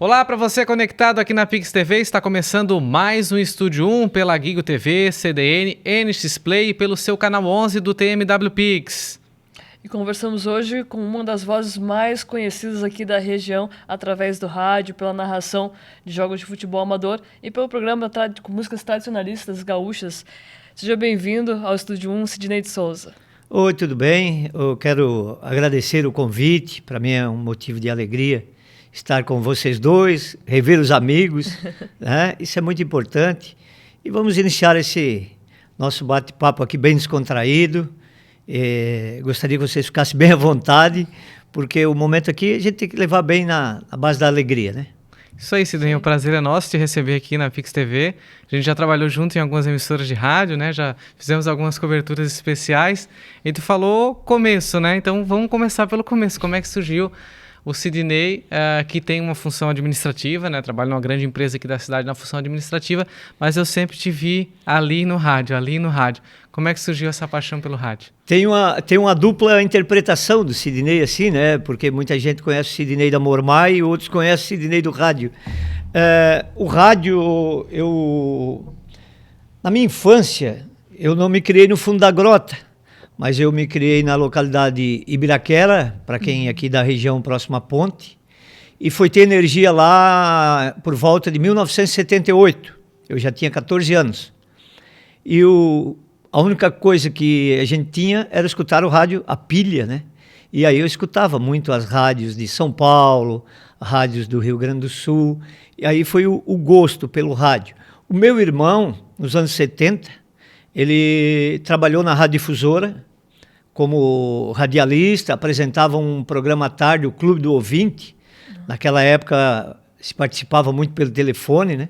Olá para você conectado aqui na Pix TV, está começando mais um Estúdio 1 pela Gigo TV, CDN, NX Play e pelo seu canal 11 do TMW Pix. E conversamos hoje com uma das vozes mais conhecidas aqui da região, através do rádio, pela narração de jogos de futebol amador e pelo programa com músicas tradicionalistas gaúchas. Seja bem-vindo ao Estúdio 1, Sidney de Souza. Oi, tudo bem? Eu quero agradecer o convite, para mim é um motivo de alegria estar com vocês dois, rever os amigos, né? Isso é muito importante. E vamos iniciar esse nosso bate-papo aqui bem descontraído. Gostaria que vocês ficassem bem à vontade, porque o momento aqui a gente tem que levar bem na base da alegria, né? Isso aí, Sidney, o prazer é nosso te receber aqui na Pix TV. A gente já trabalhou junto em algumas emissoras de rádio, né? Já fizemos algumas coberturas especiais. E tu falou começo, né? Então vamos começar pelo começo. Como é que surgiu o Sidney, que tem uma função administrativa, né? Trabalho numa grande empresa aqui da cidade na função administrativa, mas eu sempre te vi ali no rádio. Como é que surgiu essa paixão pelo rádio? Tem uma dupla interpretação do Sidney, assim, né? Porque muita gente conhece o Sidney da Mormai e outros conhecem o Sidney do rádio. O rádio, na minha infância, eu não me criei no fundo da grota, mas eu me criei na localidade Ibiraquera, para quem é aqui da região próxima à ponte, e foi ter energia lá por volta de 1978. Eu já tinha 14 anos. E a única coisa que a gente tinha era escutar o rádio, a pilha, né? E aí eu escutava muito as rádios de São Paulo, rádios do Rio Grande do Sul, e aí foi o gosto pelo rádio. O meu irmão, nos anos 70, ele trabalhou na radiodifusora como radialista, apresentava um programa à tarde, o Clube do Ouvinte. Naquela época se participava muito pelo telefone, né?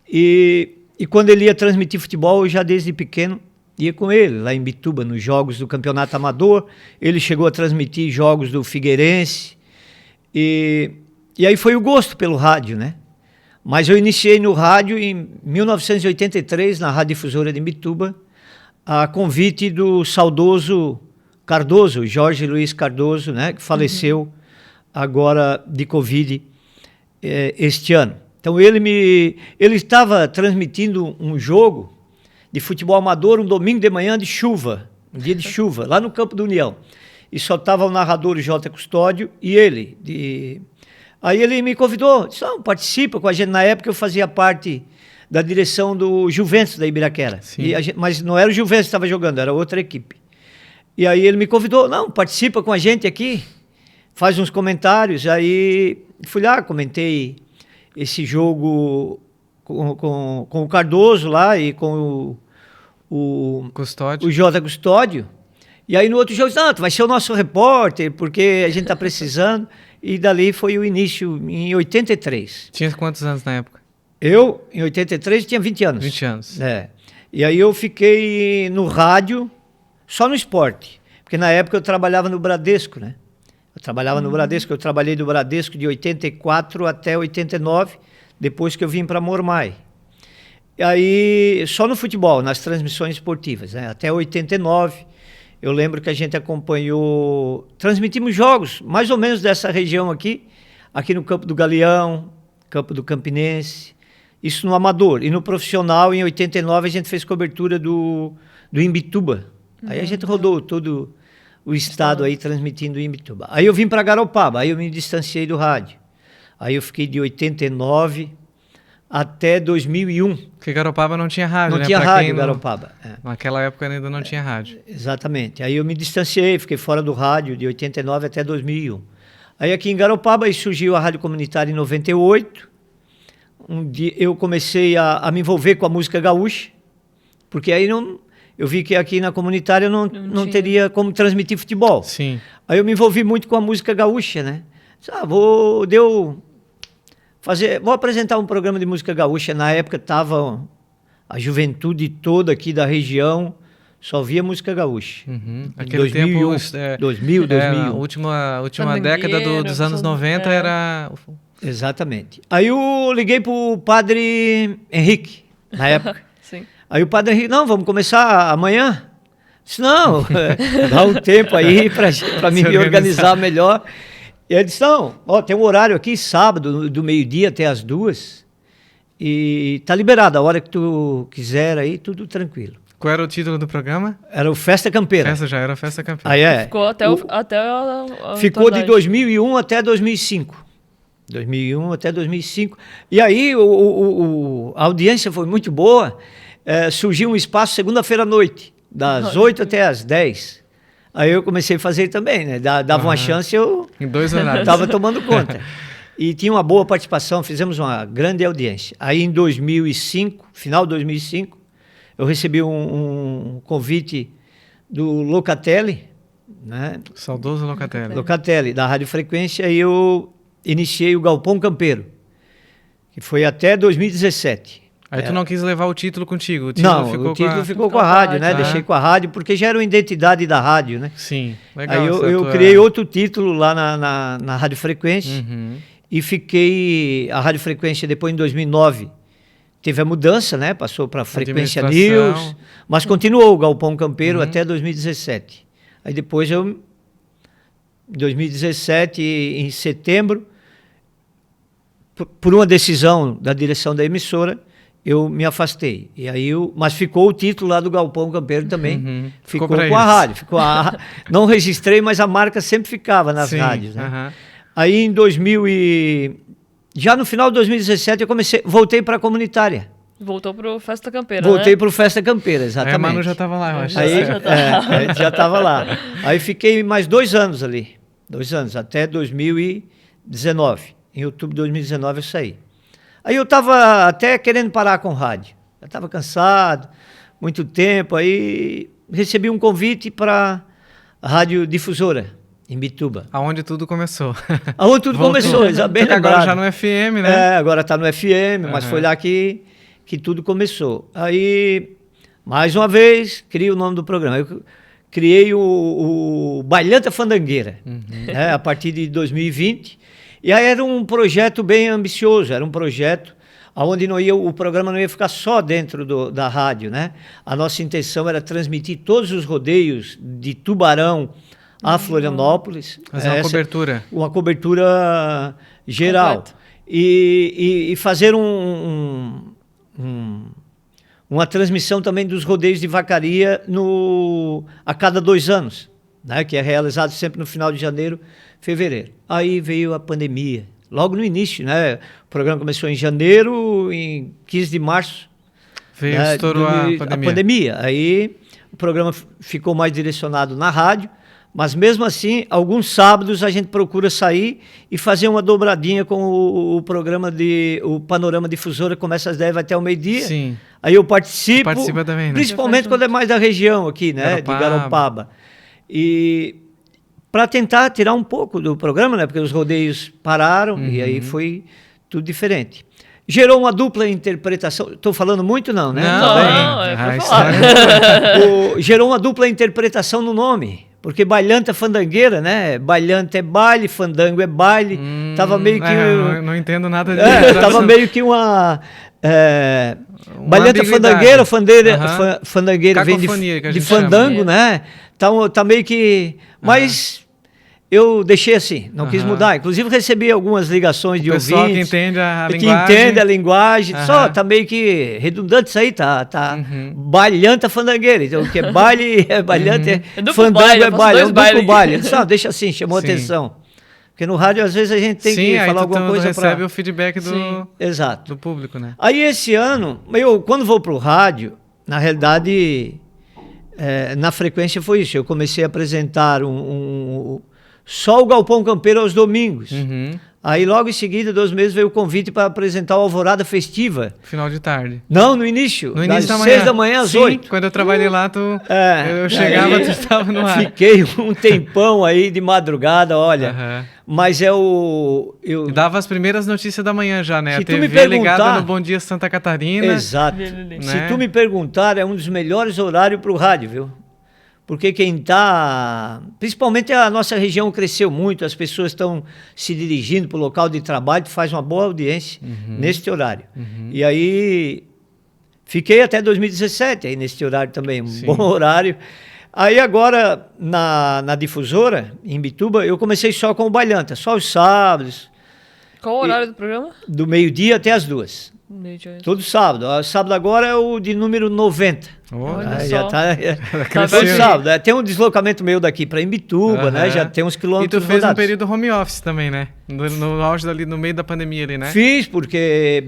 E quando ele ia transmitir futebol, eu já desde pequeno ia com ele, lá em Bituba, nos jogos do Campeonato Amador. Ele chegou a transmitir jogos do Figueirense. E aí foi o gosto pelo rádio, né? Mas eu iniciei no rádio em 1983, na radiodifusora de Bituba, a convite do saudoso Cardoso, Jorge Luiz Cardoso, né? Que faleceu agora de Covid este ano. Então ele estava transmitindo um jogo de futebol amador um domingo de manhã de chuva, um dia de chuva, lá no Campo do União. E só estava o narrador J. Custódio e ele. Aí ele me convidou, disse, participa com a gente. Na época eu fazia parte da direção do Juventus da Ibiraquera. Mas não era o Juventus que estava jogando, era outra equipe. E aí ele me convidou, participa com a gente aqui, faz uns comentários. Aí fui lá, comentei esse jogo com o Cardoso lá e com o J. Custódio. E aí no outro jogo, tu vai ser o nosso repórter, porque a gente está precisando. E dali foi o início, em 83. Tinha quantos anos na época? Eu, em 83, tinha 20 anos. 20 anos. E aí eu fiquei no rádio, só no esporte. Porque na época eu trabalhava no Bradesco, né? Eu trabalhei no Bradesco de 84 até 89, depois que eu vim para Mormai. E aí, só no futebol, nas transmissões esportivas, né? Até 89, eu lembro que a gente transmitimos jogos, mais ou menos dessa região aqui no Campo do Galeão, Campo do Campinense, isso no amador. E no profissional, em 89, a gente fez cobertura do Imbituba. Aí a gente rodou todo o estado aí transmitindo o Imbituba. Aí eu vim para Garopaba, aí eu me distanciei do rádio. Aí eu fiquei de 89 até 2001. Porque Garopaba não tinha rádio, né? Não tinha rádio, Garopaba. Naquela época ainda não tinha rádio. Exatamente. Aí eu me distanciei, fiquei fora do rádio de 89 até 2001. Aí aqui em Garopaba surgiu a Rádio Comunitária em 98. Um dia eu comecei a me envolver com a música gaúcha, porque aí eu vi que aqui na comunitária não teria como transmitir futebol. Sim. Aí eu me envolvi muito com a música gaúcha, né? Vou apresentar um programa de música gaúcha. Na época estava a juventude toda aqui da região, só via música gaúcha. Aquele 2001, tempo... 2000. A última década dos anos 90 era... Exatamente. Aí eu liguei pro padre Henrique, na época. Sim. Aí o padre Henrique, vamos começar amanhã? Disse, dá um tempo aí para me organizar melhor. E eles disse, ó, tem um horário aqui, sábado, do meio-dia até as 2h, e tá liberado, a hora que tu quiser aí, tudo tranquilo. Qual era o título do programa? Era o Festa Campeira. Já era Festa Campeira. Aí Ficou até a ficou de atualidade. 2001 até 2005. 2001 até 2005. E aí a audiência foi muito boa. Surgiu um espaço segunda-feira à noite, das 8 até as 10. Aí eu comecei a fazer também, né? Dava uma chance, eu Em 2 horários. estava tomando conta. E tinha uma boa participação, fizemos uma grande audiência. Aí em 2005, final de 2005, eu recebi um convite do Locatelli, né? Saudoso Locatelli. Locatelli, da Rádio Frequência, e eu iniciei o Galpão Campeiro, que foi até 2017. Aí tu não quis levar o título contigo? O título Não, ficou o título com a... ficou com a rádio, né? Ah. Deixei com a rádio, porque já era uma identidade da rádio, né? Sim, legal. Aí essa eu tua- criei outro título lá na Rádio Frequência, Uhum. e fiquei... A Rádio Frequência, depois em 2009, teve a mudança, né? Passou para Frequência Administração. News, mas continuou o Galpão Campeiro Uhum. até 2017. Aí depois em 2017, em setembro, por uma decisão da direção da emissora, eu me afastei. E aí mas ficou o título lá do Galpão Campeiro também. Uhum. Ficou Ficou pra com a eles. rádio. Não registrei, mas a marca sempre ficava nas Sim, rádios, né? aham. Aí em já no final de 2017 eu voltei para a comunitária. Voltou pro Festa Campeira, Voltei né? para o Festa Campeira, Aí exatamente. a Manu já estava lá, eu acho. Aí, Já tava. a gente já estava lá. Aí fiquei mais 2 anos ali. 2 anos, até 2019. Em outubro de 2019 eu saí. Aí eu estava até querendo parar com rádio. Eu estava cansado, muito tempo. Aí recebi um convite para a Rádio Difusora, em Bituba. Aonde tudo começou. Aonde tudo Voltou. começou, já bem Só que agora lembrado. já no FM, né? Agora está no FM, mas Aham. foi lá que tudo começou. Aí, mais uma vez, criei o nome do programa. Eu criei o Bailanta Fandangueira, né, a partir de 2020. E aí era um projeto bem ambicioso, era um projeto onde o programa não ia ficar só dentro da rádio, né? A nossa intenção era transmitir todos os rodeios de Tubarão a Florianópolis. Fazer uma cobertura. Uma cobertura geral. Completa. E fazer uma transmissão também dos rodeios de vacaria a cada 2 anos, né? Que é realizado sempre no final de janeiro, fevereiro. Aí veio a pandemia, logo no início, né? O programa começou em janeiro, em 15 de março. Veio, né, estourou a pandemia. Aí o programa ficou mais direcionado na rádio, mas mesmo assim, alguns sábados a gente procura sair e fazer uma dobradinha com o programa o Panorama Difusora, começa às 10, vai até o meio-dia. Sim. Aí eu participo, Participa também, né? principalmente quando é mais da região aqui, né? De Garopaba. E para tentar tirar um pouco do programa, né? Porque os rodeios pararam e aí foi tudo diferente. Gerou uma dupla interpretação. Estou falando muito, não, né? Não, Tá bem. não, é pra a falar. história- Gerou uma dupla interpretação no nome. Porque bailanta fandangueira, né? Bailanta é baile, fandango é baile. Tava meio que. não entendo nada disso. Tava meio que uma. Bailanta ambiguidade. fandangueira, Aham. fandangueira vem Cacofonia, que a de gente chama. fandango, né? Tá meio que. Mas eu deixei assim, não quis Aham. mudar. Inclusive recebi algumas ligações de O pessoal que ouvintes. entende a que linguagem. entende a linguagem. Só Aham. tá meio que redundante isso aí, tá Uhum. bailanta fandangueira. Então, o que é baile, é bailanta, É duplo fandango baile, é eu faço baile, é dois um duplo bailes. baile. Só deixa assim, chamou Sim. atenção. Porque no rádio, às vezes, a gente tem Sim, que aí falar tu alguma coisa recebe para... o feedback Sim. Exato. do público, né? Aí, esse ano, quando vou pro rádio, na realidade, na frequência foi isso. Eu comecei a apresentar só o Galpão Campeiro aos domingos. Uhum. Aí, logo em seguida, 2 meses, veio o convite para apresentar o Alvorada Festiva. Final de tarde. Não, no início. No início das da manhã. 6 da manhã às Sim, 8. quando eu trabalhei lá, É. eu chegava, Aí, tu estava no ar. Fiquei um tempão aí de madrugada, olha. Aham. Mas E dava as primeiras notícias da manhã já, né? Se A tu me TV ligada perguntar- no Bom Dia Santa Catarina. Exato. Né? Se tu me perguntar, é um dos melhores horários para o rádio, viu? Porque quem está... Principalmente a nossa região cresceu muito, as pessoas estão se dirigindo para o local de trabalho, faz uma boa audiência neste horário. E aí, fiquei até 2017 aí neste horário também, um Sim. bom horário. Aí agora, na difusora, em Imbituba, eu comecei só com o Bailanta, só os sábados, Qual o horário do programa? do meio-dia até as 2. Meio-dia. Todo sábado. O sábado agora é o de número 90. Olha Aí só. já tá, Tá todo bem. sábado. Tem um deslocamento meu daqui para Imbituba, né? Aham. Já tem uns E quilômetros tu fez um rodados. período home office também, né? No auge ali, no meio da pandemia ali, né? Fiz, porque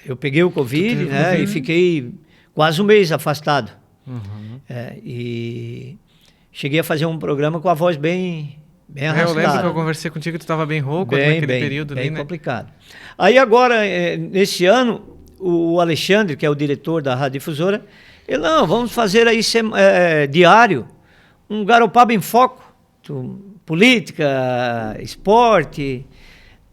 eu peguei o Covid, teve né? Covid? E fiquei quase um mês afastado. Uhum. E cheguei a fazer um programa com a voz bem Eu lembro que eu arrastada. conversei contigo, tu estava bem rouco naquele período bem ali, né? complicado. Aí agora, nesse ano, o Alexandre, que é o diretor da Rádio Difusora, ele, não, vamos fazer aí diário, um Garopaba em Foco, política, esporte.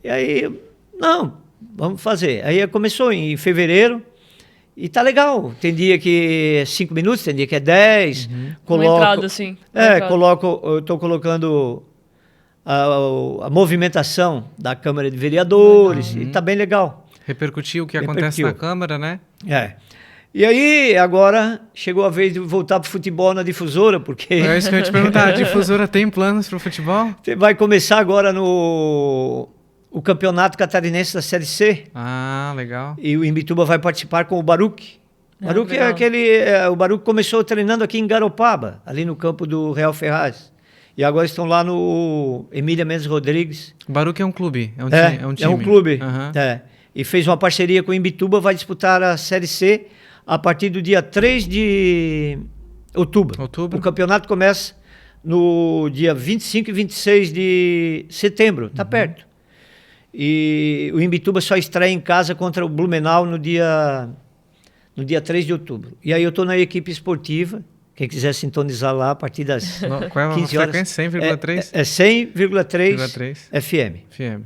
E aí, não, vamos fazer. Aí começou em fevereiro, e tá legal. Tem dia que é 5 minutos, tem dia que é 10. Uma entrada, assim. Eu estou colocando a movimentação da Câmara de Vereadores, e tá bem legal. Repercutiu o que acontece Repercutiu. na Câmara, né? E aí, agora, chegou a vez de voltar pro futebol na difusora, porque É isso que eu ia te perguntar. A difusora tem planos pro futebol? vai começar agora o Campeonato Catarinense da Série C, Ah, legal. e o Imbituba vai participar com o Baruch. Baruch é legal. o Baruch começou treinando aqui em Garopaba, ali no campo do Real Ferraz. E agora estão lá no Emília Mendes Rodrigues. O Baruch é um clube, é um time. É um clube. Aham. E fez uma parceria com o Imbituba, vai disputar a Série C a partir do dia 3 de outubro. Outubro. O campeonato começa no dia 25 e 26 de setembro, tá perto. E o Imbituba só estreia em casa contra o Blumenau no dia 3 de outubro. E aí eu estou na equipe esportiva, quem quiser sintonizar lá a partir das Qual é a 15 horas. frequência? 100,3? É 100,3 100,3 FM. FM.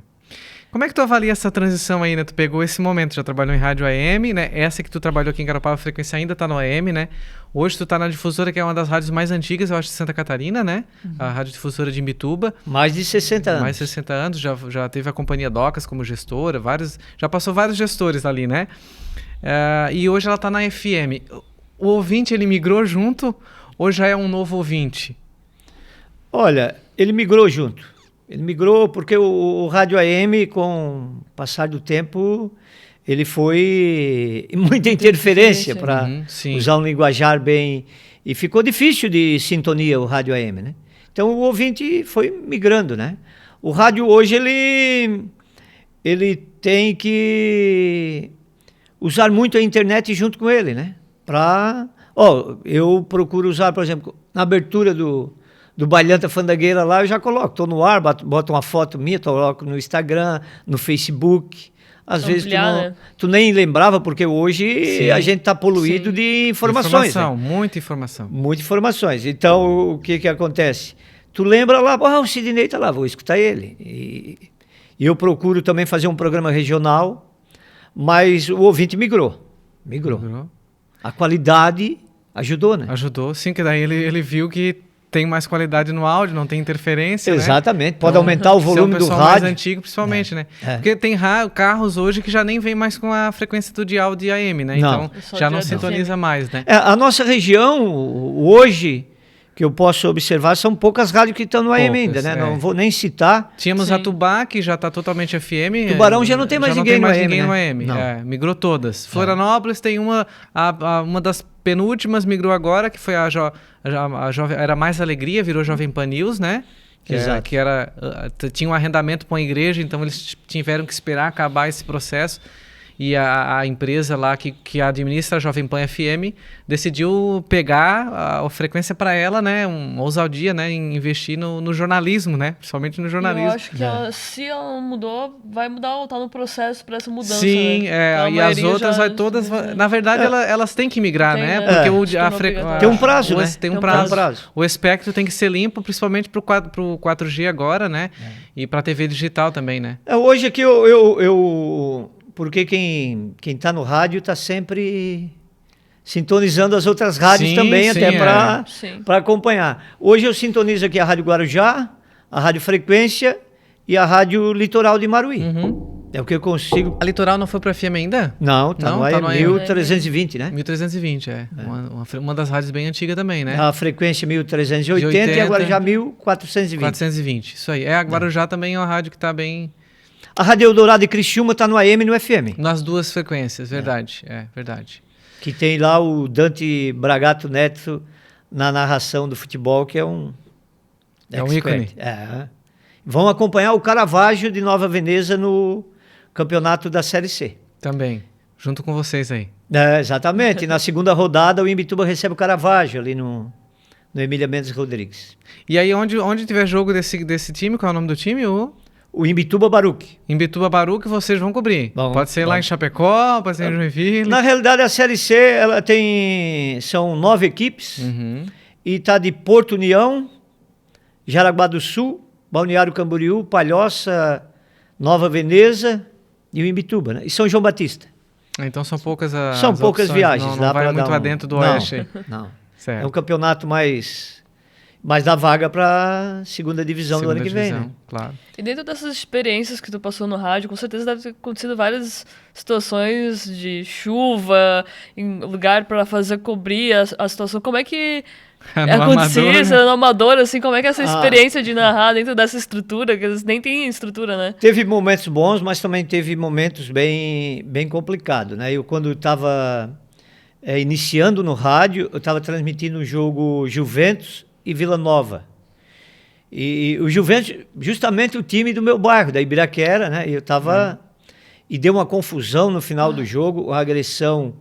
Como é que tu avalia essa transição aí, né? Tu pegou esse momento, já trabalhou em rádio AM, né? Essa que tu trabalhou aqui em Garopaba, a frequência ainda tá no AM, né? Hoje tu tá na difusora, que é uma das rádios mais antigas, eu acho, de Santa Catarina, né? A rádio difusora de Imbituba. Mais de 60 anos. Mais de 60 anos, já teve a companhia Docas como gestora, já passou vários gestores ali, né? E hoje ela tá na FM. O ouvinte, ele migrou junto ou já é um novo ouvinte? Olha, ele migrou junto. Ele migrou porque o rádio AM, com o passar do tempo, ele foi muita interferência para usar um linguajar bem... E ficou difícil de sintonia o rádio AM, né? Então o ouvinte foi migrando, né? O rádio hoje, ele tem que usar muito a internet junto com ele, né? Eu procuro usar, por exemplo, na abertura do Bailanta Fandangueira lá, eu já coloco, estou no ar, boto uma foto minha, coloco no Instagram, no Facebook. Às vezes tu nem lembrava, porque hoje a gente está poluído de informações. Muita informação. Muitas informações. Então, o que acontece? Tu lembra lá, o Sidney está lá, vou escutar ele. E eu procuro também fazer um programa regional, mas o ouvinte migrou. A qualidade ajudou, né? Ajudou, sim, que daí ele viu que tem mais qualidade no áudio, não tem interferência, Exatamente, né? pode aumentar o volume do rádio. Mais antigo, principalmente, né? Porque tem carros hoje que já nem vem mais com a frequência do dial de AM, né? Não. Então, já não sintoniza mais, né? A nossa região, hoje, que eu posso observar, são poucas rádios que estão no AM ainda, né? Não vou nem citar. Tínhamos a Tubá, que já está totalmente FM. Tubarão já não tem mais ninguém no AM. Migrou todas. Florianópolis tem uma das penúltimas, migrou agora, que foi era Mais Alegria, virou Jovem Pan News, né? Exato. Tinha um arrendamento para uma igreja, então eles tiveram que esperar acabar esse processo. E a empresa lá que administra a Jovem Pan FM decidiu pegar a frequência para ela, né? Uma ousadia, né? Em investir no jornalismo, né? Principalmente no jornalismo. Eu acho que se ela mudou, vai mudar ou tá no processo para essa mudança. Sim, né? E as outras todas... Na verdade, elas têm que migrar, né? Porque tem um prazo, né? Tem um prazo. O espectro tem que ser limpo, principalmente pro 4G agora, né? E para TV digital também, né? Hoje aqui porque quem está no rádio está sempre sintonizando as outras rádios também, até para acompanhar. Hoje eu sintonizo aqui a Rádio Guarujá, a Rádio Frequência e a Rádio Litoral de Maruí. É o que eu consigo... A Litoral não foi para FM ainda? Não, tá Não, no tá AM no AM. 1320, né? 1320, uma das rádios bem antiga também, né? A frequência 1380 e agora já 1420. 420, isso aí. A Guarujá também é uma rádio que está bem... A Rádio Eldorado e Criciúma tá no AM e no FM. Nas duas frequências, verdade. Verdade. Que tem lá o Dante Bragato Neto na narração do futebol, que é um... É um ícone. Vão acompanhar o Caravaggio de Nova Veneza no campeonato da Série C. Também, junto com vocês aí. Exatamente. Na segunda rodada, o Imbituba recebe o Caravaggio ali no Emília Mendes Rodrigues. E aí, onde tiver jogo desse time, qual é o nome do time? O Imbituba Baruch. Imbituba Baruch, vocês vão cobrir. Pode ser lá em Chapecó, pode ser em Joinville. Na realidade, a Série C, ela são 9 equipes. Uhum. E tá de Porto União, Jaraguá do Sul, Balneário Camboriú, Palhoça, Nova Veneza e o Imbituba, né? E São João Batista. Então são poucas as São poucas opções, viagens. Não vai muito adentro do Oeste. Não. Certo. É um campeonato mais dá vaga para segunda divisão do ano que vem, né? Claro. E dentro dessas experiências que tu passou no rádio, com certeza deve ter acontecido várias situações de chuva, em lugar para fazer cobrir a situação. Como é que acontecia isso no amador, assim, como é que é essa experiência de narrar dentro dessa estrutura, que eles nem têm estrutura, né? Teve momentos bons, mas também teve momentos bem complicados, né? Eu, quando estava iniciando no rádio, eu estava transmitindo o jogo Juventus e Vila Nova. E o Juventus, justamente o time do meu bairro, da Ibiraquera, né? Eu estava... E deu uma confusão no final do jogo, uma agressão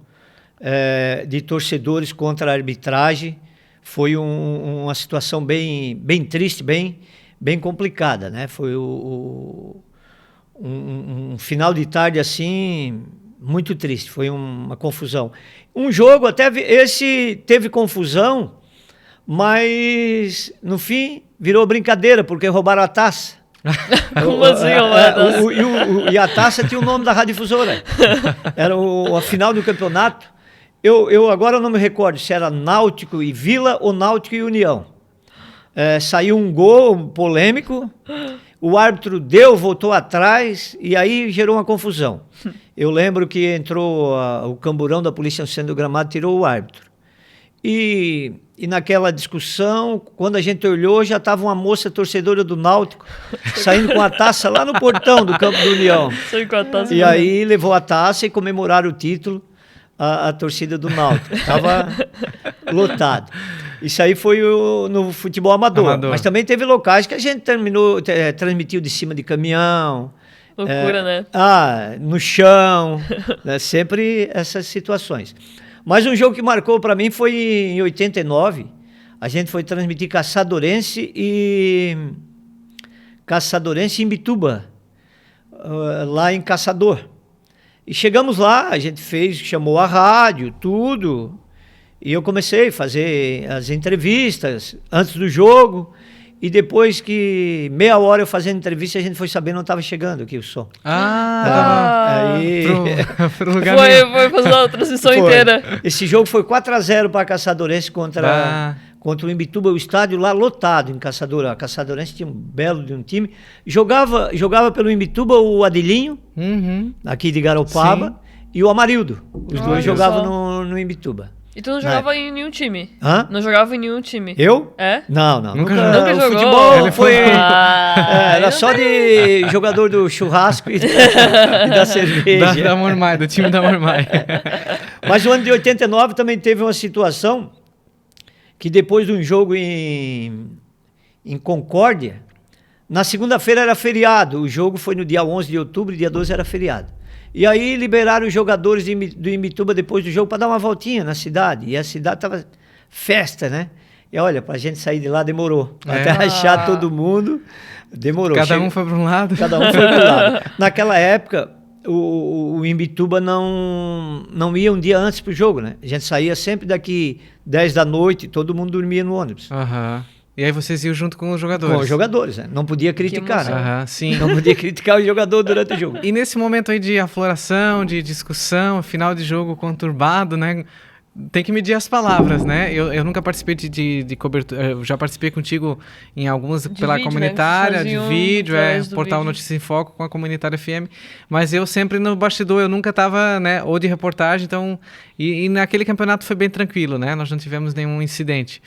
de torcedores contra a arbitragem. Foi uma situação bem triste, bem complicada, né? Foi um final de tarde assim muito triste, foi uma confusão. Um jogo até esse teve confusão, mas no fim virou brincadeira porque roubaram a taça. Como assim roubaram a taça? E a taça tinha o nome da radiodifusora. Era a final do campeonato. Eu agora não me recordo se era Náutico e Vila ou Náutico e União. Saiu um gol polêmico, o árbitro voltou atrás e aí gerou uma confusão. Eu lembro que entrou o camburão da polícia sendo gramado, tirou o árbitro. E naquela discussão, quando a gente olhou, já estava uma moça torcedora do Náutico saindo com a taça lá no portão do campo do União. E aí levou a taça e comemoraram o título. A torcida do Náutico. Estava lotado. Isso aí foi no futebol amador. Mas também teve locais que a gente transmitiu de cima de caminhão. Loucura, né? No chão. Né? Sempre essas situações. Mas um jogo que marcou para mim foi em 89. A gente foi transmitir Caçadorense e Imbituba, lá em Caçador. E chegamos lá, a gente chamou a rádio, tudo, e eu comecei a fazer as entrevistas antes do jogo, e depois que meia hora eu fazendo entrevista, a gente foi sabendo onde estava chegando aqui o som. Aí... Pro lugar foi fazer a transmissão inteira. Esse jogo foi 4-0 para a Caçadorense contra o Imbituba, o estádio lá lotado em Caçador. A Caçadorense tinha um belo de um time. Jogava pelo Imbituba o Adilinho, aqui de Garopaba, e o Amarildo. Os dois jogavam no Imbituba. E tu não jogava em nenhum time? Hã? Não jogava em nenhum time? Eu? Não. Nunca jogou? O futebol foi... era só de jogador do churrasco e da cerveja. Da Mormai, do time da Mormai. Mas o ano de 89 também teve uma situação que depois de um jogo em Concórdia, na segunda-feira era feriado, o jogo foi no dia 11 de outubro, dia 12 era feriado. E aí liberaram os jogadores do Imbituba depois do jogo para dar uma voltinha na cidade, e a cidade estava festa, né? E olha, para a gente sair de lá demorou, até achar todo mundo, demorou. Cada um foi para um lado. Cada um foi para um lado. Naquela época, o Imbituba não ia um dia antes pro jogo, né? A gente saía sempre daqui 10 da noite, todo mundo dormia no ônibus. E aí vocês iam junto com os jogadores? Com os jogadores, né? Não podia criticar, né? Sim. Não podia criticar o jogador durante o jogo. E nesse momento aí de afloração, de discussão, final de jogo conturbado, né? tem que medir as palavras, né? Eu nunca participei de cobertura. Eu já participei contigo em algumas pela vídeo, comunitária, né? de vídeo, Portal vídeo. Notícias em Foco com a Comunitária FM. Mas eu sempre no bastidor, eu nunca estava, né? Ou de reportagem, então. E naquele campeonato foi bem tranquilo, né? Nós não tivemos nenhum incidente.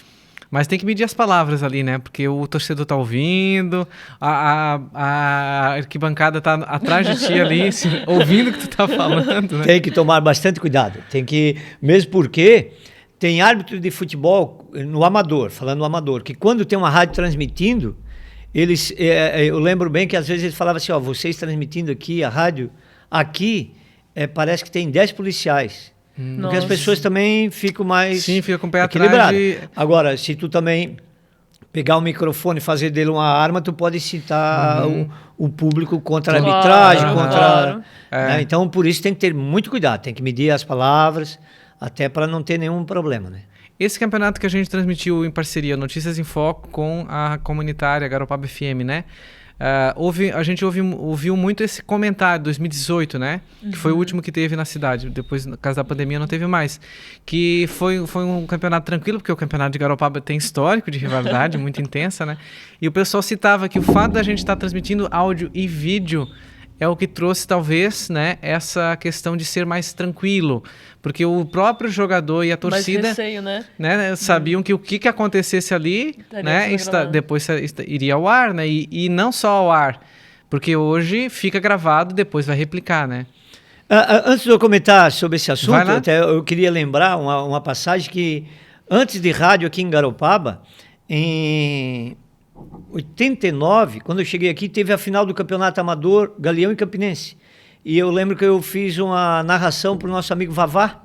Mas tem que medir as palavras ali, né? Porque o torcedor tá ouvindo, a arquibancada tá atrás de ti ali, ouvindo o que tu tá falando, né? Tem que tomar bastante cuidado. Tem que, mesmo porque tem árbitro de futebol no amador, falando no amador, que quando tem uma rádio transmitindo, eles, eu lembro bem que às vezes eles falavam assim, ó, vocês transmitindo aqui a rádio, aqui parece que tem 10 policiais. Porque as pessoas também ficam mais Sim, fica com o pé equilibradas. atrás Agora, se tu também pegar o microfone e fazer dele uma arma, tu pode citar o público contra a arbitragem, contra... né? Então, por isso tem que ter muito cuidado, tem que medir as palavras, até para não ter nenhum problema, né? Esse campeonato que a gente transmitiu em parceria, Notícias em Foco, com a comunitária Garopaba FM, né? A gente ouviu muito esse comentário, 2018, né? Que foi o último que teve na cidade. Depois, no caso da pandemia, não teve mais. Que foi um campeonato tranquilo, porque o campeonato de Garopaba tem histórico de rivalidade muito intensa, né? E o pessoal citava que o fato da gente estar transmitindo áudio e vídeo é o que trouxe, talvez, né, essa questão de ser mais tranquilo. Porque o próprio jogador e a torcida... Mais receio, né? Sabiam que o que acontecesse ali, né, depois iria ao ar, né? E não só ao ar, porque hoje fica gravado, depois vai replicar, né? Antes de eu comentar sobre esse assunto, até eu queria lembrar uma passagem que, antes de rádio aqui em Garopaba, em 89, quando eu cheguei aqui, teve a final do Campeonato Amador Galeão e Campinense. E eu lembro que eu fiz uma narração para o nosso amigo Vavá.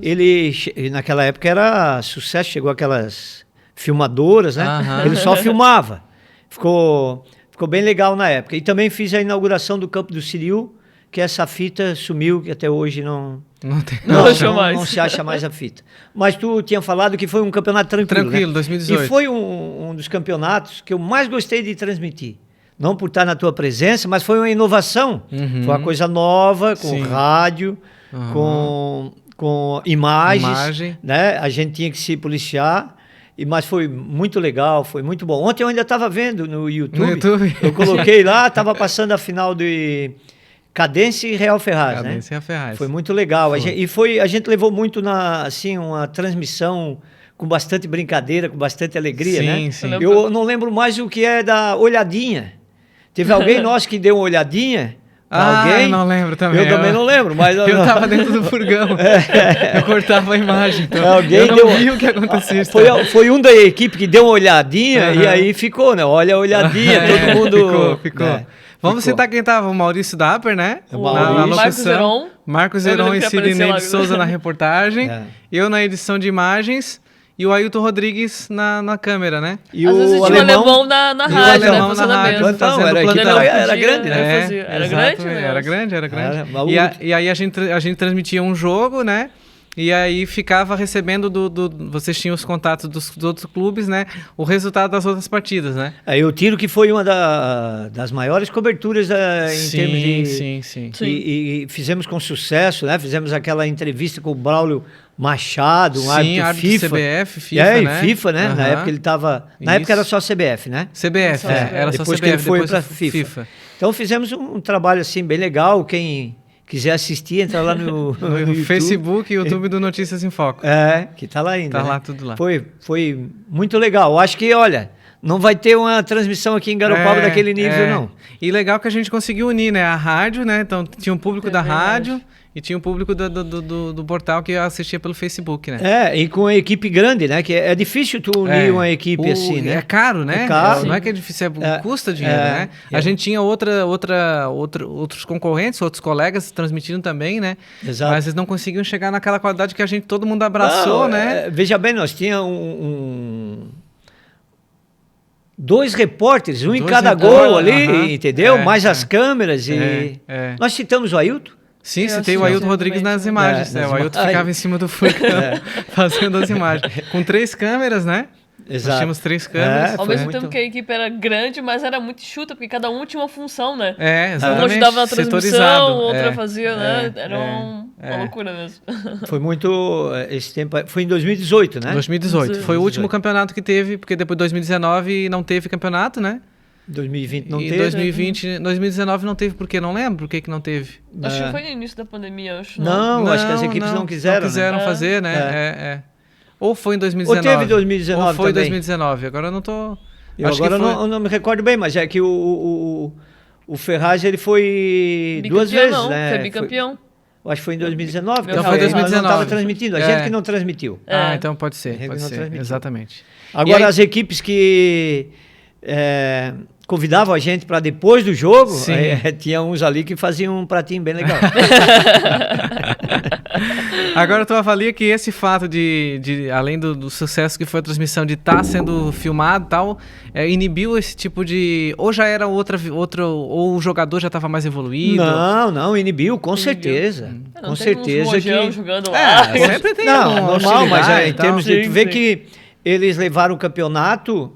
Ele, naquela época, era sucesso, chegou aquelas filmadoras, né? Ele só filmava. Ficou bem legal na época. E também fiz a inauguração do Campo do Siriu, que essa fita sumiu, que até hoje não se acha mais a fita. Mas tu tinha falado que foi um campeonato tranquilo, né? 2018. E foi um dos campeonatos que eu mais gostei de transmitir. Não por estar na tua presença, mas foi uma inovação. Foi uma coisa nova, com rádio, com imagens. Né? A gente tinha que se policiar. Mas foi muito legal, foi muito bom. Ontem eu ainda estava vendo no YouTube. Eu coloquei lá, estava passando a final de Cadência e Real Ferraz, né? Cadência e Real Ferraz. Foi muito legal. A gente levou muito uma transmissão com bastante brincadeira, com bastante alegria, né? Sim. Eu não lembro mais o que é da olhadinha. Teve alguém nosso que deu uma olhadinha? Alguém? Eu não lembro também. Eu também não lembro, mas... Eu estava dentro do furgão. Eu cortava a imagem, então alguém eu não vi o que acontecia. Foi um da equipe que deu uma olhadinha e aí ficou, né? Olha a olhadinha, todo mundo... Ficou. Né? Vamos citar quem estava, o Maurício Dapper, né? Na locução. Marcos Zeron e Sidney de Souza na reportagem. Eu na edição de imagens. E o Ailton Rodrigues na câmera, né? E às vezes tinha o alemão na rádio, né? Então, era grande, né? Era grande. E aí a gente transmitia um jogo, né? E aí ficava recebendo vocês tinham os contatos dos outros clubes, né? O resultado das outras partidas, né? Eu tiro que foi uma das maiores coberturas em termos de... Sim. E fizemos com sucesso, né? Fizemos aquela entrevista com o Braulio Machado, um árbitro FIFA. CBF, FIFA, né? FIFA, né? Na época ele estava... Na época era só CBF, né? CBF, era só depois CBF. Que ele foi para FIFA. Então fizemos um trabalho assim bem legal. Quem quiser assistir, entra lá no Facebook e YouTube do Notícias em Foco. Que tá lá ainda. Tá né? lá, tudo lá. Foi muito legal. Acho que, olha, não vai ter uma transmissão aqui em Garopaba daquele nível, não. E legal que a gente conseguiu unir, né? A rádio, né? Então tinha um público da rádio e tinha um público do portal que assistia pelo Facebook, né? E com a equipe grande, né? Que é difícil tu unir uma equipe assim, né? É caro, né? É caro. Não é que é difícil, custa dinheiro, né? A gente tinha outros concorrentes, outros colegas transmitindo também, né? Exato. Mas eles não conseguiam chegar naquela qualidade que todo mundo abraçou, né? Veja bem, nós tínhamos dois repórteres, um em cada gol ali, entendeu? Mais as câmeras e... Nós citamos o Ailton? Sim, citei o Ailton Rodrigues nas imagens. O Ailton ficava em cima do furgão fazendo as imagens. Com 3 câmeras, né? Exato. Nós tínhamos 3 câmeras. Ao foi mesmo muito- tempo que a equipe era grande, mas era muito enxuta, porque cada um tinha uma função, né? É, Um exatamente. ajudava na transmissão, Setorizado. outra É. fazia, né? Era é. uma loucura mesmo. Foi muito. Esse tempo. Foi em 2018, né? 2018. Foi o último 2018. campeonato que teve, porque depois de 2019 não teve campeonato, né? 2020 não e teve. 2019 não teve, porque não lembro por que não teve. Acho que foi no início da pandemia, acho. Não, acho que as equipes não quiseram. Não quiseram né? fazer, né? Ou foi em 2019. Ou teve 2019 Ou foi em também. 2019. Agora eu não tô... Eu acho agora que foi... não me recordo bem, mas é que o Ferraz ele foi duas Bicampeão, vezes, não. né? Foi bicampeão. Eu acho que foi em 2019. Então que foi eu não 2019. estava transmitindo, a É. gente que não transmitiu. Ah, É. então pode ser, Ele pode não ser. transmitiu. Exatamente. Agora, E aí- as equipes que convidavam a gente para depois do jogo, Sim. tinha uns ali que faziam um pratinho bem legal. Agora tu avalia que esse fato além do sucesso que foi a transmissão, de estar sendo filmado e tal, inibiu esse tipo de... Ou já era outro, ou o jogador já estava mais evoluído? Não, inibiu, com certeza. Não, Com teve uns certeza mojão que... jogando lá. Sempre tem Não, uma normal, mas hostilidade em e tal. termos de... Tu Sim, vê sim. que eles levaram o campeonato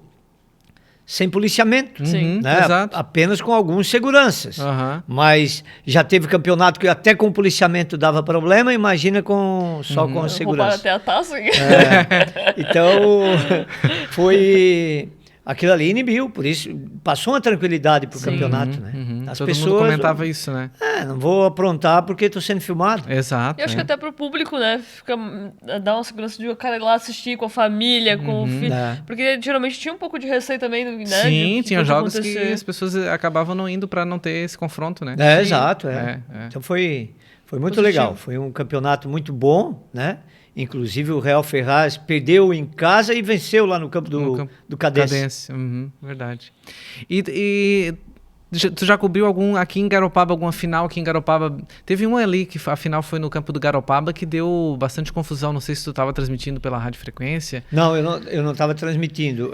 sem policiamento, Sim. né? Exato. Apenas com alguns seguranças. Aham. Mas já teve campeonato que até com policiamento dava problema, imagina só com Roubaram segurança. até a taça. Então, foi... Aquilo ali inibiu, por isso passou uma tranquilidade pro Sim. campeonato, né? Uhum. As Todo pessoas... mundo comentava isso, né? Não vou aprontar porque estou sendo filmado. Exato. Eu acho que até pro público, né? Dá uma segurança de o cara ir lá assistir com a família, com o filho. É. Porque geralmente tinha um pouco de receio também, né? Sim, de tinha pode jogos que acontecer. as pessoas acabavam não indo para não ter esse confronto, né? É, Sim. exato. É. Então foi muito Positivo. legal. Foi um campeonato muito bom, né? Inclusive o Real Ferraz perdeu em casa e venceu lá no campo do Cadense. Uhum, verdade. E tu já cobriu aqui em Garopaba, alguma final aqui em Garopaba? Teve uma ali que a final foi no campo do Garopaba que deu bastante confusão. Não sei se tu estava transmitindo pela rádio frequência. Não, eu não estava transmitindo.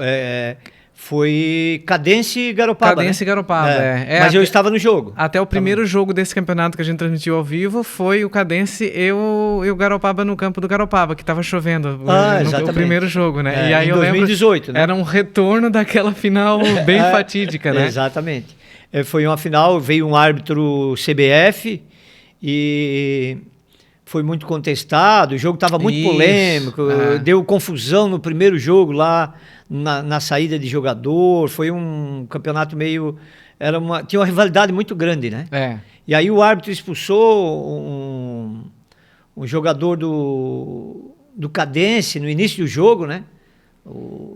Foi Cadense e Garopaba. Cadense e Garopaba, Mas eu estava no jogo. Até o primeiro jogo desse campeonato que a gente transmitiu ao vivo foi o Cadense e o Garopaba no campo do Garopaba, que estava chovendo. Exatamente. O primeiro jogo, né? E aí em eu 2018, lembro, né? era um retorno daquela final bem fatídica, né? Exatamente. Foi uma final, veio um árbitro CBF e foi muito contestado, o jogo estava muito Isso, polêmico, é. deu confusão no primeiro jogo lá, na saída de jogador, foi um campeonato meio... tinha uma rivalidade muito grande, né? É. E aí o árbitro expulsou um jogador do Cadense no início do jogo, né?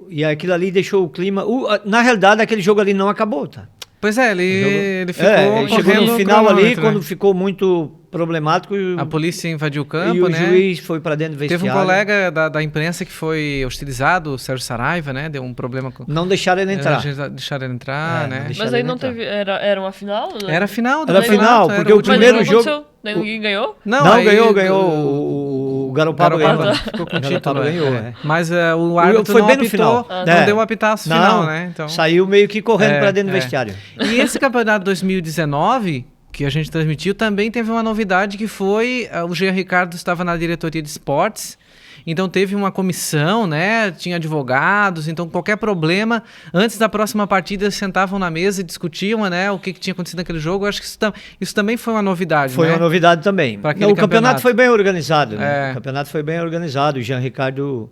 E aquilo ali deixou o clima... na realidade, aquele jogo ali não acabou, tá? Pois é, ele ficou Ele chegou correndo no o final ali, cronômetro, quando né? ficou muito problemático. A polícia invadiu o e campo, o né? juiz foi para dentro do Teve vestiário. um colega da imprensa que foi hostilizado, o Sérgio Saraiva, né? Deu um problema com... Não deixaram ele entrar. Deixaram ele entrar, É, né? não deixaram Mas aí ele não entrar. teve. Era uma final? Né? Era a final do Era a campeonato, final, era porque o último Mas primeiro aí não jogo- aconteceu? Daí ninguém ganhou? Não, aí ganhou. O Garopaba Garopaba ganhou. ficou com o O Garopaba título, ganhou, é. Mas o árbitro foi não bem no apitou, final. não É. deu o apitaço final, né? Então... Saiu meio que correndo para dentro do é. vestiário. E esse campeonato 2019, que a gente transmitiu, também teve uma novidade que foi, o Jean Ricardo estava na diretoria de esportes, então teve uma comissão, né? Tinha advogados, então qualquer problema, antes da próxima partida, eles sentavam na mesa e discutiam, né? O que tinha acontecido naquele jogo. Eu acho que isso também foi uma novidade, Foi né? uma novidade também. Pra aquele Não, o campeonato campeonato. foi bem organizado, né? É. O campeonato foi bem organizado. O Jean Ricardo...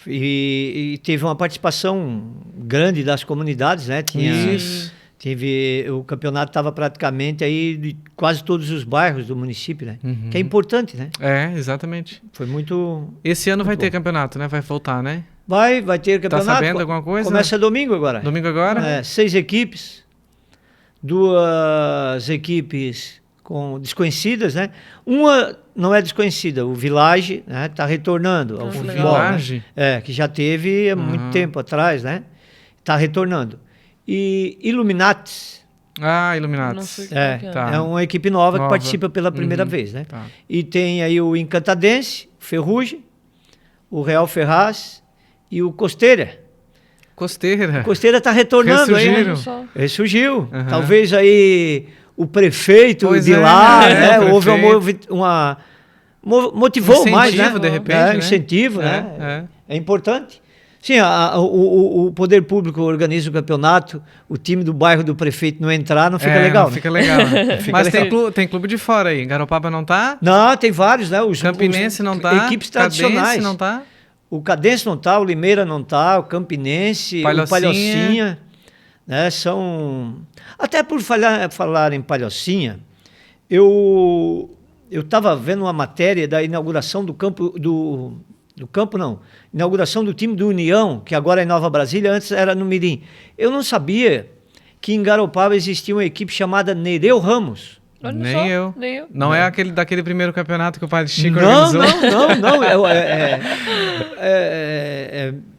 E teve uma participação grande das comunidades, né? O campeonato estava praticamente aí de quase todos os bairros do município, né? Uhum. Que é importante, né? É, exatamente. Foi muito... Esse ano vai Muito ter bom. campeonato, né? Vai voltar, né? Vai ter Tá campeonato. sabendo alguma coisa? Começa domingo agora. Domingo agora? 6 equipes, 2 equipes desconhecidas, né? Uma não é desconhecida, o Village, né? Tá retornando ao Ah, futebol, legal. né? Village? Que já teve há muito tempo atrás, né? Tá retornando. E Illuminatis, Ah, Não Iluminados. sei é, qual que é. Tá. é uma equipe nova que Nova. participa pela primeira Uhum. vez, né? Tá. E tem aí o Encantadense, Ferrugem, o Real Ferraz e o Costeira. Costeira. Costeira está retornando aí, né? Ressurgiram. Só. Ressurgiu. Aham. Talvez aí o prefeito Pois de é, lá, né? né? O Houve prefeito. motivou mais, né? Incentivo, de repente, né? Incentivo, É, né? É importante. Sim, o poder público organiza o campeonato, o time do bairro do prefeito não entrar, não fica legal. Não fica legal. Fica Mas legal. tem clube de fora aí. Garopaba não tá? Não, tem vários, né? Campinense não tá? Equipes tradicionais. Cadense não tá? O Cadense não tá, o Limeira não tá, o Campinense, o Palhocinha, né? São... Até por falar em Palhocinha, eu estava vendo uma matéria da inauguração do campo inauguração do time do União, que agora é em Nova Brasília, antes era no Mirim. Eu não sabia que em Garopaba existia uma equipe chamada Nereu Ramos. Nem eu. Não é daquele primeiro campeonato que o Padre Chico não, organizou? Não.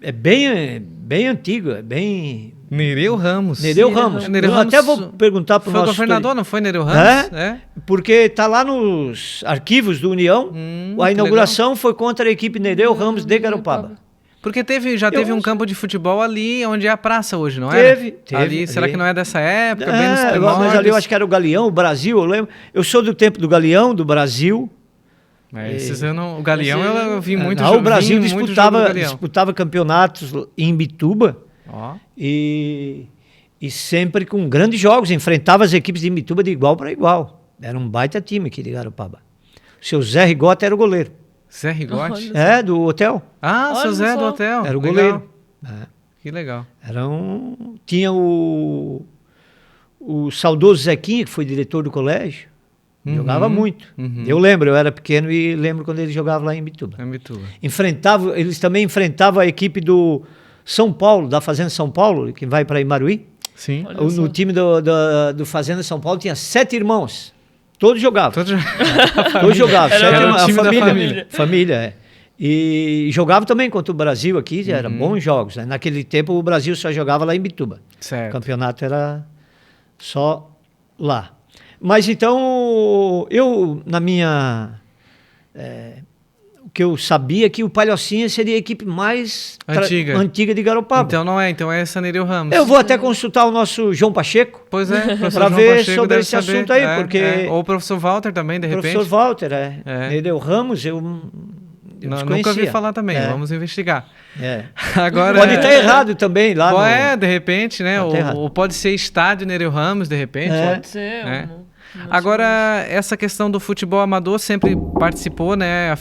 É bem antigo, é bem... Nereu Ramos. Nereu Ramos. Nereu Eu Ramos até vou perguntar para o nosso... Foi governador, não foi Nereu Ramos? É? Porque está lá nos arquivos do União, a inauguração foi contra a equipe Nereu Ramos de Garopaba. Porque já teve um campo de futebol ali onde é a praça hoje, não é? Teve. Ali, será que não é dessa época? Bem nos mas ali eu acho que era o Galeão, o Brasil, eu lembro. Eu sou do tempo do Galeão, do Brasil. O Galeão eu vi muito. O Brasil disputava campeonatos em Imbituba. E sempre com grandes jogos, enfrentava as equipes de Imbituba de igual para igual. Era um baita time aqui de Garopaba. O seu Zé Rigota era o goleiro. Zé Rigotti? Do hotel. Seu Zé do hotel. Era o goleiro. Que legal. Tinha o saudoso Zequinha, que foi diretor do colégio. Jogava muito. Eu lembro, eu era pequeno e lembro quando ele jogava lá em Imbituba. Eles também enfrentavam a equipe do São Paulo, da Fazenda São Paulo, que vai para Imaruí. Sim. No time do Fazenda São Paulo tinha 7 irmãos. Todos jogavam. Todos jogavam. Era o time da família. E jogava também contra o Brasil aqui, eram bons jogos. Né? Naquele tempo o Brasil só jogava lá em Imbituba. Certo. O campeonato era só lá. Mas então, na minha... o que eu sabia é que o Palhocinha seria a equipe mais antiga de Garopaba. Então não é, então é essa Nereu Ramos. Eu vou até consultar o nosso João Pacheco. Pois é, para ver sobre esse assunto aí, porque... Ou o professor Walter também, de repente. Professor Walter, Nereu Ramos, eu nunca ouvi falar também, vamos investigar. Agora, pode estar errado também lá de repente, né? Ou pode ser estádio Nereu Ramos, de repente. Pode ser. Agora, essa questão do futebol amador sempre participou, né,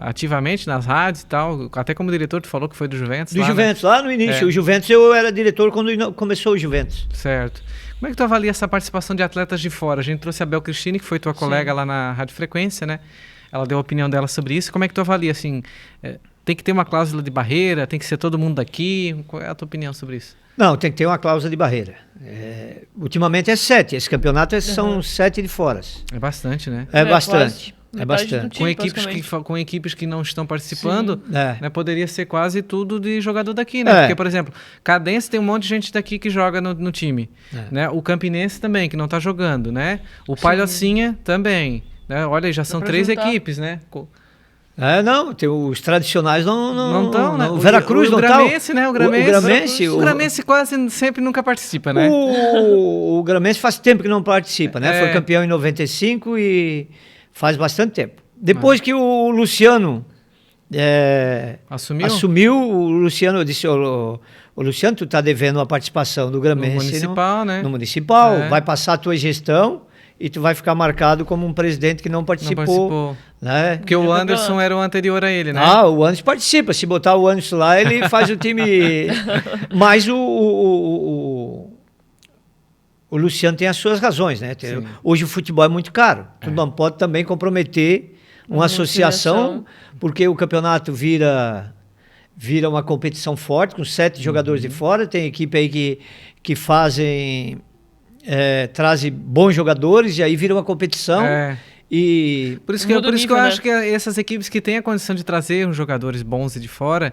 ativamente nas rádios e tal, até como diretor, tu falou que foi do Juventus. Juventus, lá no início. O Juventus, eu era diretor quando começou o Juventus. Certo. Como é que tu avalia essa participação de atletas de fora? A gente trouxe a Bel Cristine, que foi tua colega lá na Rádio Frequência, né? Ela deu a opinião dela sobre isso. Como é que tu avalia, assim, tem que ter uma cláusula de barreira, tem que ser todo mundo daqui? Qual é a tua opinião sobre isso? Não, tem que ter uma cláusula de barreira. Ultimamente é 7, esse campeonato são 7 de fora. É bastante, né? É bastante. É bastante. Com equipes que não estão participando, né, poderia ser quase tudo de jogador daqui, né? Porque, por exemplo, Cadense tem um monte de gente daqui que joga no time. Né? O Campinense também, que não está jogando, né? O Palhocinha também. Né? Olha, já são 3 equipes, né? Não, tem os tradicionais não estão, né? O Veracruz não está. O Gramense quase sempre nunca participa, né? O Gramense faz tempo que não participa, né? Foi campeão em 95 e faz bastante tempo. Depois que o Luciano assumiu, o Luciano disse, o Luciano, tu está devendo a participação do Gramense no municipal, né? No municipal, vai passar a tua gestão e tu vai ficar marcado como um presidente que não participou. Né? Porque o Anderson era o anterior a ele, né? O Anderson participa. Se botar o Anderson lá, ele faz o time... Mas o Luciano tem as suas razões, né? Hoje o futebol é muito caro. Tu não pode também comprometer uma associação, porque o campeonato vira uma competição forte, com 7 jogadores de fora. Tem equipe aí que fazem... trazem bons jogadores e aí vira uma competição. Por isso que eu acho que essas equipes que têm a condição de trazer os jogadores bons de fora,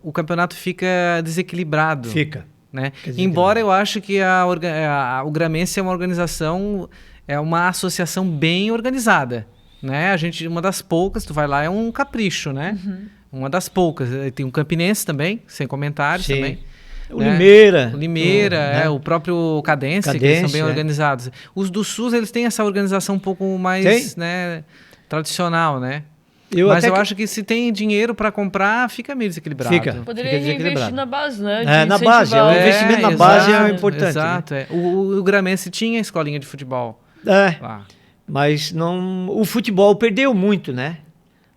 o campeonato fica desequilibrado. Fica. Né? Embora eu acho que o Gramense é uma organização, é uma associação bem organizada. Né? Uma das poucas, tu vai lá, é um capricho, né? Uma das poucas. Tem um Campinense também, sem comentários também. O Limeira. Né? O próprio Cadense, que são bem organizados. Os do SUS, eles têm essa organização um pouco mais tradicional, né? Mas eu acho que se tem dinheiro para comprar, fica meio desequilibrado. Poderia reinvestir na base, né? Na base, o investimento na base é importante. Exato, né? O Gramense tinha escolinha de futebol. Mas não, o futebol perdeu muito, né?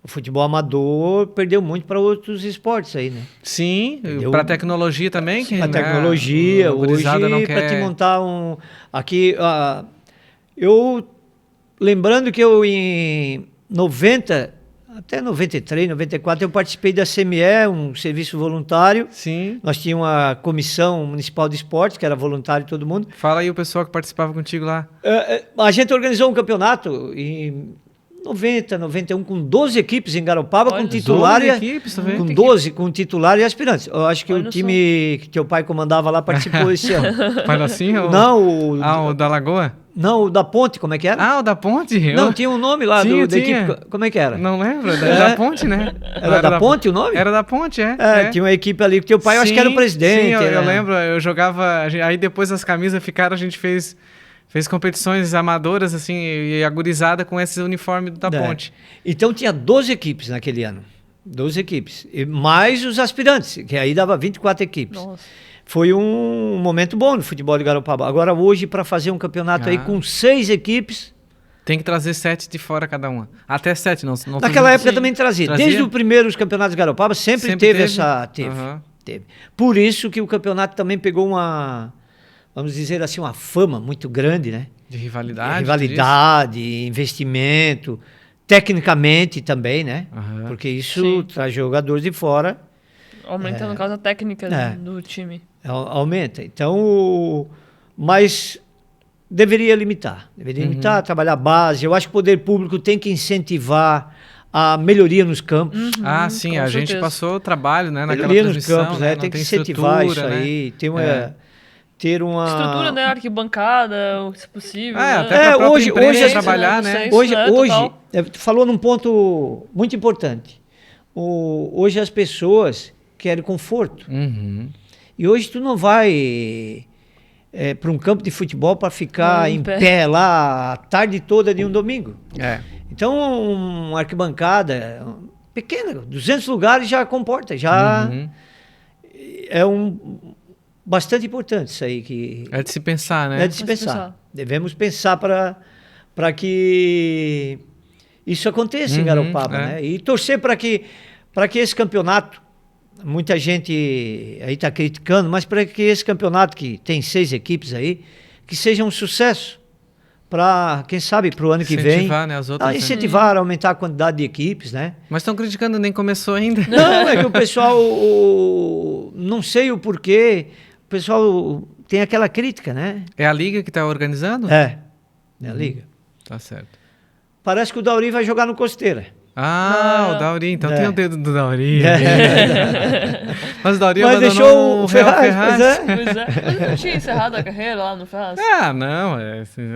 O futebol amador perdeu muito para outros esportes aí, né? Sim, para a tecnologia também. A tecnologia, hoje, para te montar um... Aqui, eu... Lembrando que eu em 90, até 93, 94, eu participei da CME, um serviço voluntário. Sim. Nós tínhamos uma comissão municipal de esportes, que era voluntário todo mundo. Fala aí o pessoal que participava contigo lá. A gente organizou um campeonato em 90, 91, com 12 equipes em Garopaba, com titular com 12, com titular e aspirantes. Eu acho que o time que teu pai comandava lá participou esse ano. Palhocinho? Não, o da Lagoa? Não, o da Ponte, como é que era? O da Ponte? Não, tinha um nome lá da equipe. Como é que era? Não lembro, da Ponte, né? Era da Ponte o nome? Era da Ponte, tinha uma equipe ali que teu pai, eu acho que era o presidente. Sim, eu lembro, eu jogava, aí depois as camisas ficaram, a gente fez competições amadoras, assim, e a gurizada com esse uniforme da Ponte. Então tinha 12 equipes naquele ano. 12 equipes. Mais os aspirantes, que aí dava 24 equipes. Nossa. Foi um momento bom no futebol de Garopaba. Agora, hoje, para fazer um campeonato aí com 6 equipes... Tem que trazer 7 de fora cada uma. Até 7, não naquela época também trazia. Desde os primeiros campeonatos de Garopaba, sempre teve essa... Teve. Por isso que o campeonato também pegou uma... Vamos dizer assim, uma fama muito grande, né? De rivalidade. Rivalidade, investimento, tecnicamente também, né? Porque isso traz jogadores de fora. Aumenta, no caso, a técnica do time. Aumenta. Então, mas deveria limitar. Trabalhar a base. Eu acho que o poder público tem que incentivar a melhoria nos campos. Sim, a gente passou o trabalho, né? Naquela melhoria nos campos, né? Tem que incentivar isso aí. Ter uma estrutura, né, arquibancada, se possível. Até hoje trabalhar, né? Hoje, tu falou num ponto muito importante. Hoje as pessoas querem conforto. E hoje tu não vai para um campo de futebol para ficar em pé lá a tarde toda de um domingo. Então, uma arquibancada pequena, 200 lugares já comporta, é bastante importante isso aí. É de se pensar, né? É de se pensar. Devemos pensar para que isso aconteça em Garopaba, né? E torcer para que esse campeonato, muita gente aí está criticando, mas para que esse campeonato, que tem 6 equipes aí, que seja um sucesso para, quem sabe, para o ano que vem. Incentivar, né, as outras. Incentivar, aumentar a quantidade de equipes, né? Mas estão criticando, nem começou ainda. Não, é que o pessoal, não sei o porquê, o pessoal tem aquela crítica, né? É a Liga que está organizando? É a Liga. Tá certo. Parece que o Dauri vai jogar no Costeira. O Dauri, então tem o dedo do Dauri. Mas o Dauri deixou o Ferraz. Pois é. Mas não tinha encerrado a carreira lá no Ferraz? Não.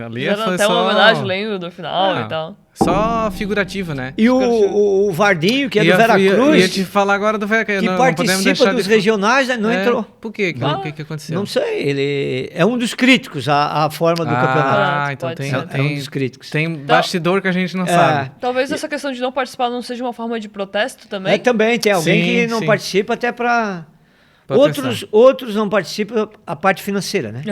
Ali foi até só... uma homenagem, lembro, do final e tal. Só figurativo, né? E o Vardinho, que é do Veracruz... Ia te falar agora do Veracruz. Que participa dos regionais, né? Não entrou. Por quê? O que aconteceu? Não sei. Ele é um dos críticos à forma do campeonato. Então tem um dos críticos. Tem bastidor que a gente não sabe. Talvez essa questão de não participar não seja uma forma de protesto também? Também. Tem alguém que não participa até para... Outros não participam a parte financeira, né?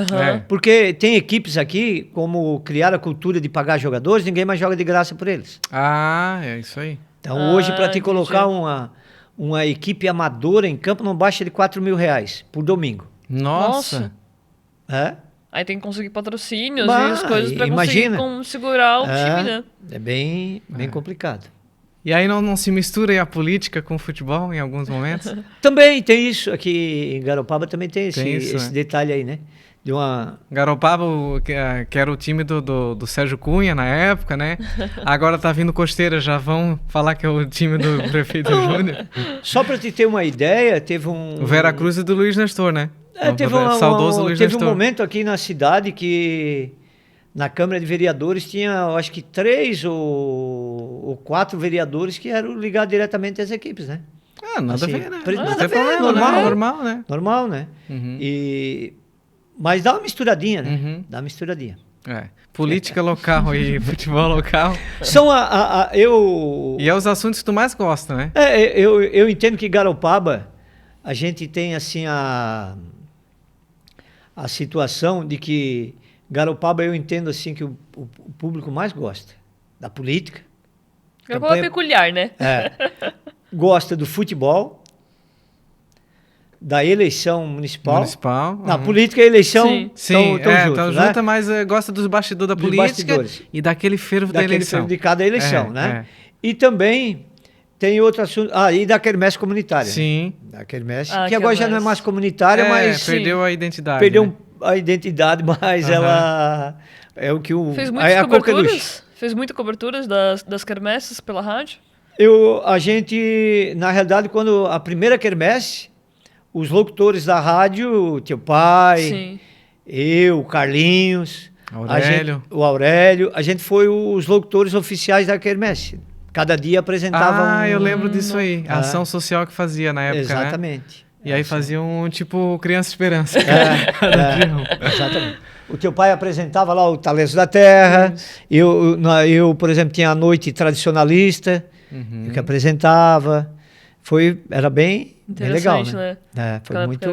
Porque tem equipes aqui, como criar a cultura de pagar jogadores, ninguém mais joga de graça por eles. É isso aí. Então hoje, para te colocar uma equipe amadora em campo, não baixa de R$4.000 por domingo. Nossa! Aí tem que conseguir patrocínios e as coisas para conseguir segurar o time, né? É bem complicado. E aí não se mistura aí a política com o futebol em alguns momentos? Também tem isso. Aqui em Garopaba também tem esse detalhe aí, né? Garopaba, que era o time do Sérgio Cunha na época, né? Agora tá vindo Costeira, já vão falar que é o time do prefeito Júnior. Só para te ter uma ideia, teve um... O Veracruz e do Luiz Nestor, né? Saudoso Luiz Nestor. Teve um momento aqui na cidade que... Na Câmara de Vereadores tinha, eu acho que 3 ou 4 vereadores que eram ligados diretamente às equipes, né? Nada a ver, né? Nada a ver, normal, né? Normal, né? Mas dá uma misturadinha, né? Dá uma misturadinha. Política local e futebol local. São E é os assuntos que tu mais gosta, né? Eu entendo que Garopaba, a gente tem assim a situação de que Garopaba eu entendo assim que o público mais gosta da política. Garopaba é peculiar, né? Gosta do futebol, da eleição municipal. Na política e eleição estão juntos, né? juntas, mas gosta dos bastidores da política e daquele fervo da eleição. Fervo de cada eleição, né? E também tem outro assunto... e da quermesse comunitária. Sim. Da quermesse, que agora já não é mais comunitária, mas... Perdeu a identidade. Perdeu a identidade, mas ela é o que o... Fez muitas coberturas? Fez muitas coberturas das quermesses pela rádio? A gente, na realidade, quando a primeira quermesse, os locutores da rádio, teu pai, eu, o Carlinhos, o Aurélio, a gente foi os locutores oficiais da quermesse. Cada dia apresentava eu lembro disso aí. A ação social que fazia na época, exatamente. Né? E aí faziam tipo Criança Esperança. Exatamente. O teu pai apresentava lá o Talento da Terra. Eu, por exemplo, tinha a noite tradicionalista, que apresentava. Era bem legal, né? Foi muito...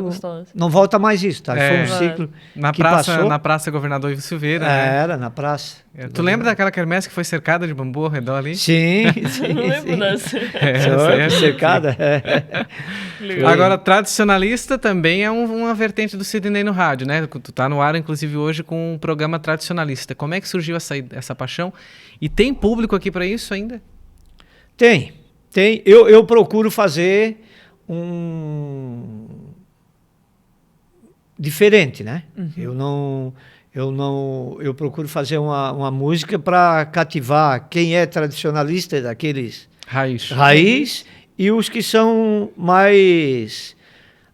Não volta mais isso, tá? Foi um ciclo que passou. Na Praça Governador Ivo Silveira, né? Era, na praça. Tu lembra daquela quermesse que foi cercada de bambu ao redor ali? Sim. Não lembro dessa. Cercada. Agora, tradicionalista também é uma vertente do Sidney no rádio, né? Tu tá no ar, inclusive, hoje com um programa tradicionalista. Como é que surgiu essa paixão? E tem público aqui para isso ainda? Tem. Eu procuro fazer diferente, né? Eu procuro fazer uma música para cativar quem é tradicionalista, daqueles raiz e os que são mais...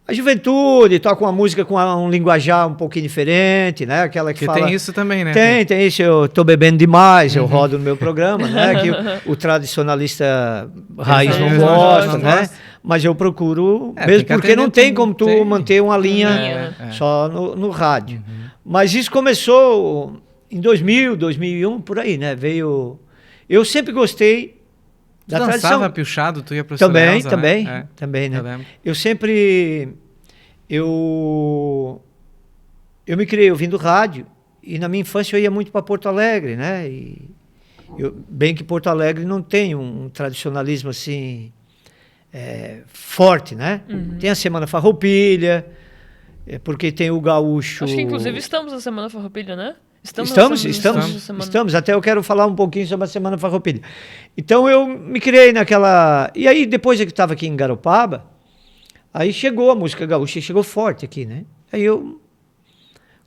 A juventude toca uma música com um linguajar um pouquinho diferente, né? Aquela que fala... tem isso também, né? Tem isso. Eu tô bebendo demais, eu rodo no meu programa, né? Que o tradicionalista raiz não gosta, né? Mas eu procuro, mesmo porque não tem como tu manter uma linha só no rádio. Mas isso começou em 2000, 2001, por aí, né? Eu sempre gostei da tradição. Dançava piochado, tu ia pro Também, né? Eu sempre... Eu me criei ouvindo rádio e na minha infância eu ia muito para Porto Alegre, né? Bem que Porto Alegre não tem um tradicionalismo assim forte, né? Tem a Semana Farroupilha, porque tem o gaúcho... Acho que inclusive estamos na Semana Farroupilha, né? Estamos. Até eu quero falar um pouquinho sobre a Semana Farroupilha. Então eu me criei naquela... E aí depois que estava aqui em Garopaba, aí chegou a música gaúcha, chegou forte aqui, né? Aí eu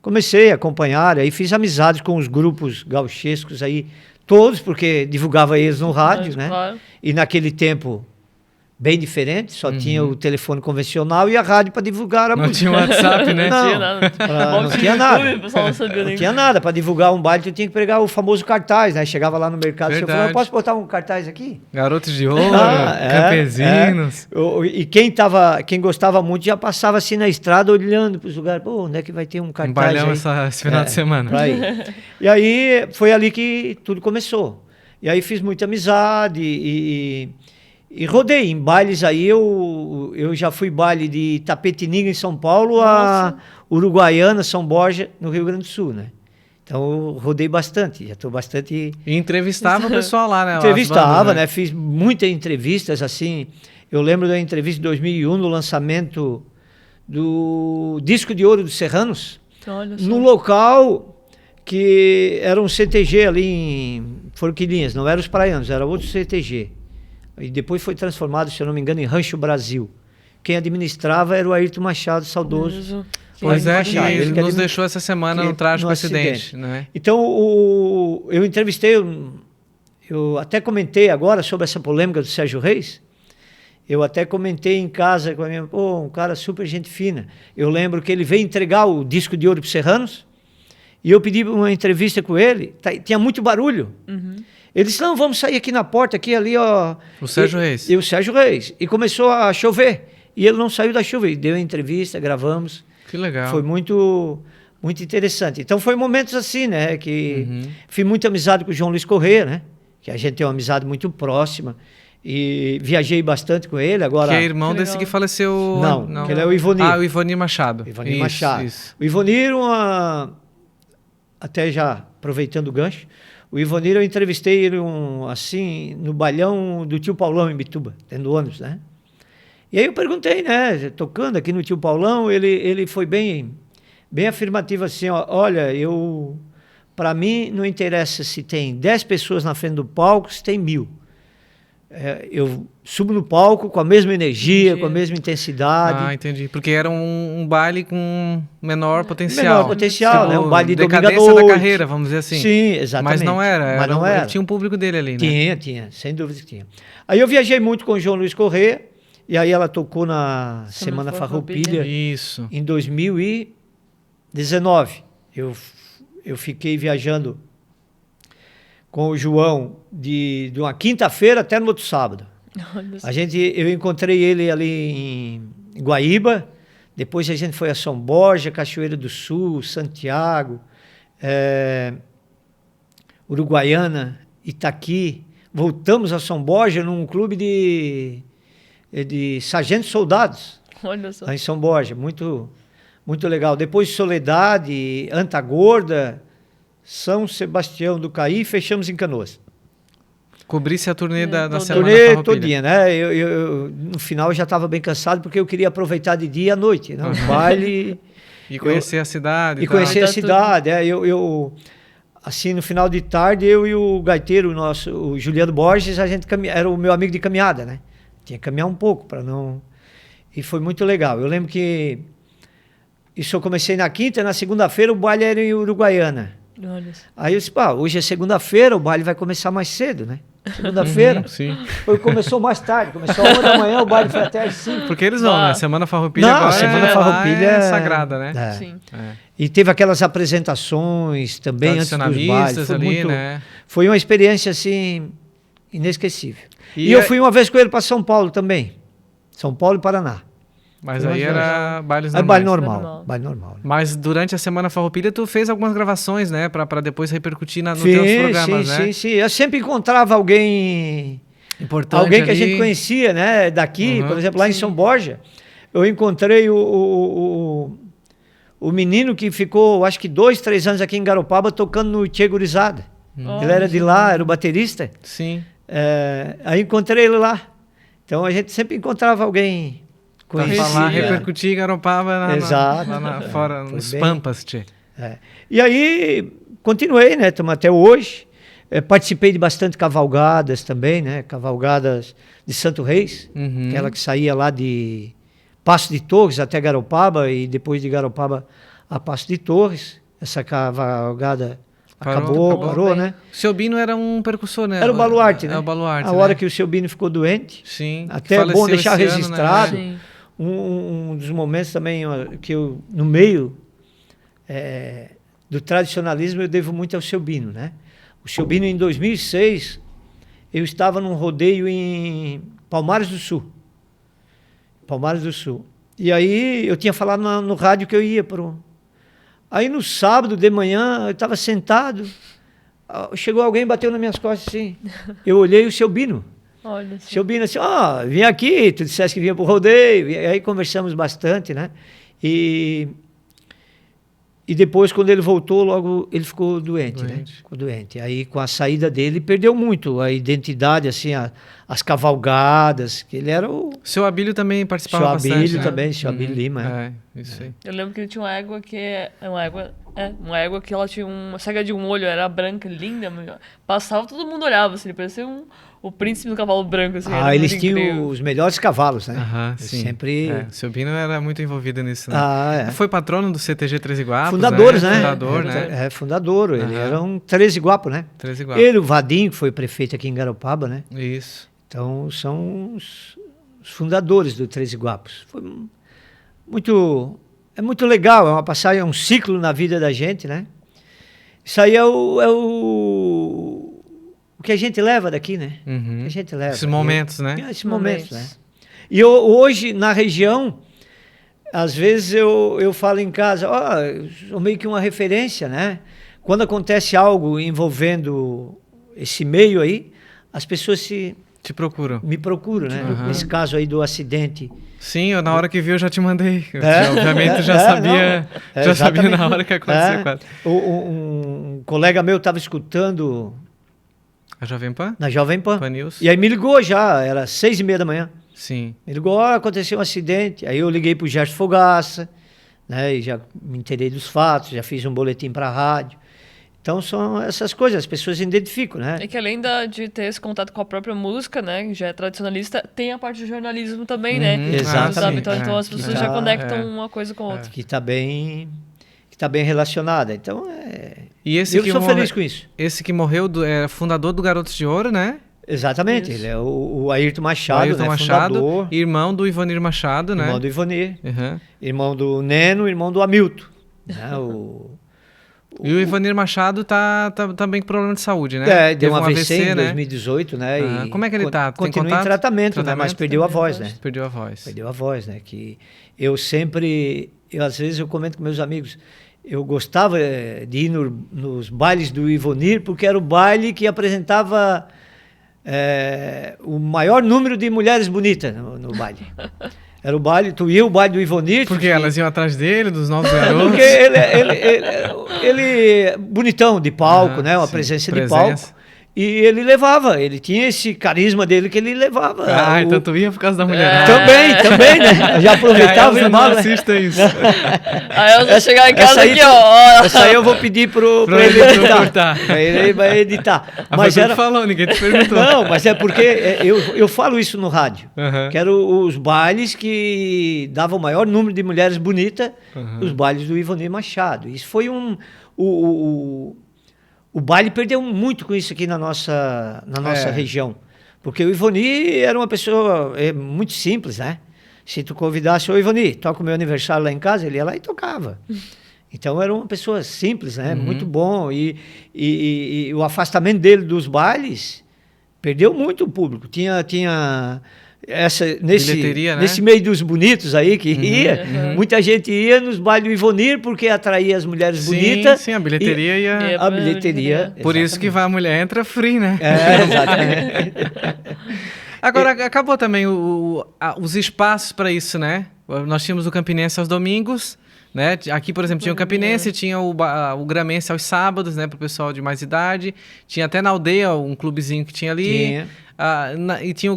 comecei a acompanhar, aí fiz amizades com os grupos gauchescos aí, todos, porque divulgava eles no rádio, né? Claro. E naquele tempo... bem diferente, só tinha o telefone convencional e a rádio para divulgar a música. Não tinha WhatsApp, né? Não tinha nada. Não tinha nada. Para divulgar um baile, tu tinha que pregar o famoso cartaz, né? Chegava lá no mercado e falava, posso botar um cartaz aqui? Garotos de Ouro, Campesinos. E quem gostava muito já passava assim na estrada olhando para os lugares. Pô, onde é que vai ter um cartaz? Um bailão esse final de semana. E aí foi ali que tudo começou. E aí fiz muita amizade e rodei em bailes aí, eu já fui baile de Tapetininga em São Paulo, a Uruguaiana, São Borja, no Rio Grande do Sul, né? Então eu rodei bastante, já estou bastante... E entrevistava o pessoal lá, né? Entrevistava, bandas, né? Fiz muitas entrevistas, assim, eu lembro da entrevista de 2001, no lançamento do Disco de Ouro dos Serranos, no local que era um CTG ali em Forquilinhas, não era os Praianos, era outro CTG. E depois foi transformado, se eu não me engano, em Rancho Brasil. Quem administrava era o Ayrton Machado, saudoso. Pois é, ele nos deixou essa semana no trágico acidente. Né? Então, eu entrevistei, eu até comentei agora sobre essa polêmica do Sérgio Reis. Eu até comentei em casa com a minha... um cara super gente fina. Eu lembro que ele veio entregar o disco de ouro para os Serranos e eu pedi uma entrevista com ele. Tinha muito barulho. Ele disse, não, vamos sair aqui na porta, aqui ali, ó. O Sérgio Reis. E o Sérgio Reis. E começou a chover. E ele não saiu da chuva. Ele deu a entrevista, gravamos. Que legal. Foi muito... muito interessante. Então foi momentos assim, né? Que fiz muita amizade com o João Luiz Corrêa, né? Que a gente tem uma amizade muito próxima. E viajei bastante com ele. Agora, que é irmão Que desse legal. que faleceu... Não, que ele é o Ivonir. Ah, o Ivonir Machado. O Ivonir Isso, Machado. isso. O Ivonir, até já aproveitando o gancho, o Ivonir eu entrevistei ele assim, no bailão do tio Paulão em Bituba, tendo ônibus, né? E aí eu perguntei, né, tocando aqui no tio Paulão, ele foi bem afirmativo assim, ó, olha, para mim não interessa se tem 10 pessoas na frente do palco, se tem 1000. Eu subo no palco com a mesma energia, com a mesma intensidade. Ah, entendi. Porque era um baile com menor potencial. Menor potencial, né? Um baile de decadência domingo à da noite. carreira, vamos dizer assim. Sim, exatamente. Mas não era. Mas não era. Tinha um público dele ali, né? Tinha, sem dúvida que tinha. Aí eu viajei muito com o João Luiz Corrêa, e aí ela tocou na Semana Farroupilha Isso. em 2019. Eu fiquei viajando com o João de uma quinta-feira até no outro sábado. Olha só. Eu encontrei ele ali em Guaíba, depois a gente foi a São Borja, Cachoeira do Sul, Santiago, Uruguaiana, Itaqui. Voltamos a São Borja num clube de sargentos soldados, Olha só. lá em São Borja, muito, muito legal. Depois Soledade, Antagorda, São Sebastião do Caí, fechamos em Canoas. Cobrisse a turnê da toda. Semana Turnê Farroupilha. todinha, né? No final eu já estava bem cansado porque eu queria aproveitar de dia e à noite, né? O baile E conhecer a cidade. e tal. conhecer a Tá cidade. Assim, no final de tarde, eu e o gaiteiro nosso, o Juliano Borges, a gente era o meu amigo de caminhada, né? Tinha que caminhar um pouco para não... E foi muito legal. Eu lembro que isso eu comecei na quinta, na segunda-feira o baile era em Uruguaiana. Olha só. Aí eu disse, pá, hoje é segunda-feira, o baile vai começar mais cedo, né? Segunda-feira. Sim. Começou mais tarde, começou às 1 da manhã, o baile foi até às 5. Porque eles vão, Ah. né? Semana Farroupilha Não, agora Semana lá Farroupilha é sagrada, né? É. Sim. É. E teve aquelas apresentações também antes dos bailes. Tradicionalistas Foi, ali, né? foi uma experiência, assim, inesquecível. E E eu é- fui uma vez com ele para São Paulo também. São Paulo e Paraná. Mas Foi aí mais era bailes É normais. baile normal. Normal. Baile normal. Né? Mas durante a Semana Farroupilha tu fez algumas gravações, né? Pra depois repercutir nos teus programas, né? sim. Eu sempre encontrava alguém Importante alguém que a ali. gente conhecia, né? Daqui, Uhum. por exemplo, lá em São Borja, eu encontrei o menino que ficou, acho que 2, 3 anos aqui em Garopaba tocando no Tchê Gurizada. Ele era de lá, era o baterista. Sim. Aí encontrei ele lá. Então a gente sempre encontrava alguém Pra conhecido. falar, Conhecia. repercutir Garopaba Exato. lá fora, Foi nos bem. Pampas, tchê. E aí continuei, né? Estamos até hoje. Participei de bastante cavalgadas também, né? Cavalgadas de Santo Reis, Uhum. aquela que saía lá de Passo de Torres até Garopaba e depois de Garopaba a Passo de Torres. Essa cavalgada parou, bem. né? O seu Bino era um percussor, né? Era o baluarte, né? É o baluarte, A hora né? que o seu Bino ficou doente, Sim. até é faleceu bom deixar esse ano, registrado. Sim. Um dos momentos também ó, que eu, no meio do tradicionalismo, eu devo muito ao seu Bino, né? O seu Bino, em 2006, eu estava num rodeio em Palmares do Sul. Palmares do Sul. E aí eu tinha falado no rádio que eu ia pro... Aí no sábado de manhã, eu estava sentado, chegou alguém e bateu nas minhas costas assim. Eu olhei o seu Bino. Olha só. Seu Bino assim, vim aqui, tu disseste que vinha pro rodeio. E aí conversamos bastante, né? E depois, quando ele voltou, logo ele ficou doente, né? Ficou doente. Aí, com a saída dele, perdeu muito a identidade, assim, as cavalgadas, que ele era o... Seu Abílio também participava Seu bastante, Abílio né? também, seu Abílio Lima. Isso aí. Eu lembro que ele tinha uma égua que uma égua que ela tinha uma cega de um olho, era branca, linda, passava, todo mundo olhava, assim, ele parecia o príncipe do cavalo branco, assim. era Eles muito tinham incrível. os melhores cavalos, né? Aham, Eles sim. sempre... O seu Bino era muito envolvido nisso, né? Foi patrono do CTG Três Iguapos, Fundadores, né? Fundador, né? Fundador. Ele Aham. era um Três Iguapos, né? Três Iguapos. Ele, o Vadinho, que foi prefeito aqui em Garopaba, né? Isso. Então, são os fundadores do Três Iguapos. Foi muito... É muito legal, é uma passagem, é um ciclo na vida da gente, né? Isso aí é o que a gente leva daqui, né? Uhum. O que a gente leva. Esses momentos, né? Esses momentos, né? E hoje, na região, às vezes eu falo em casa, eu sou meio que uma referência, né? Quando acontece algo envolvendo esse meio aí, as pessoas Te procuro. me procuram, né? Uhum. Nesse caso aí do acidente. Sim, eu, na hora que vi eu já te mandei. É, Obviamente já é, sabia, não, já sabia exatamente. na hora que aconteceu. Quase. Um colega meu estava escutando A Jovem Pan? na Jovem Pan. Pan News? E aí me ligou já, era 6:30 da manhã. Sim. Me ligou, aconteceu um acidente. Aí eu liguei pro Gerson Fogaça, né? E já me inteirei dos fatos, já fiz um boletim para a rádio. Então são essas coisas, as pessoas identificam, né? É que além de ter esse contato com a própria música, né, que já é tradicionalista, tem a parte do jornalismo também, né? Uhum. Exatamente. Então as pessoas Que já tá- conectam uma coisa com a outra. Que está bem relacionada. Então, E esse eu que sou morre- feliz com isso. Esse que morreu é fundador do Garotos de Ouro, né? Exatamente, Isso. ele é o Ayrton O Machado, Ayrton né? Machado, Fundador, irmão do Ivonir Machado, né? irmão do Ivonir, Uhum. irmão do Neno, irmão do Hamilton. Né? E o Ivonir Machado tá bem com problema de saúde, né? Deu um Teve AVC em né? 2018, né? Ah, E como é que ele tá? Tem Continua em contato? tratamento, né? Mas Tratamento? perdeu a voz, né? Perdeu a voz. Perdeu a voz, né? Que às vezes eu comento com meus amigos, eu gostava de ir nos bailes do Ivonir, porque era o baile que apresentava o maior número de mulheres bonitas no baile. Era o baile, tu ia o baile do Ivonir. Porque elas iam atrás dele, dos novos Porque garotos. ele bonitão de palco, né? Uma sim, presença de presença. palco. E ele tinha esse carisma dele que ele levava. Então tu ia por causa da mulherada. Também, né? Já aproveitava e e não mal, né? assista isso. Aí eu vou chegar em casa aí aqui, ó. Essa aí eu vou pedir pra ele editor editar. cortar. Ele vai editar. Mas tu que falou, ninguém te perguntou. Não, mas é porque eu falo isso no rádio. Uhum. Que eram os bailes que davam o maior número de mulheres bonitas, os bailes do Ivonir Machado. Isso foi o baile perdeu muito com isso aqui na nossa região. Porque o Ivonir era uma pessoa muito simples, né? Se tu convidasse o Ivonir, toca o meu aniversário lá em casa, ele ia lá e tocava. Então era uma pessoa simples, né? Muito bom. E o afastamento dele dos bailes perdeu muito o público. Tinha Bilheteria, né? nesse meio dos bonitos aí que ia, muita gente ia nos bailes do Ivonir porque atraía as mulheres bonitas. Sim, a bilheteria ia... A bilheteria. Por isso que a mulher entra free, né? Exatamente. Agora, acabou também os espaços para isso, né? Nós tínhamos o Campinense aos domingos, né? Aqui, por exemplo, tinha o Campinense, tinha o Gramense aos sábados, né? Para o pessoal de mais idade. Tinha até na aldeia um clubezinho que tinha ali. Tinha. E tinha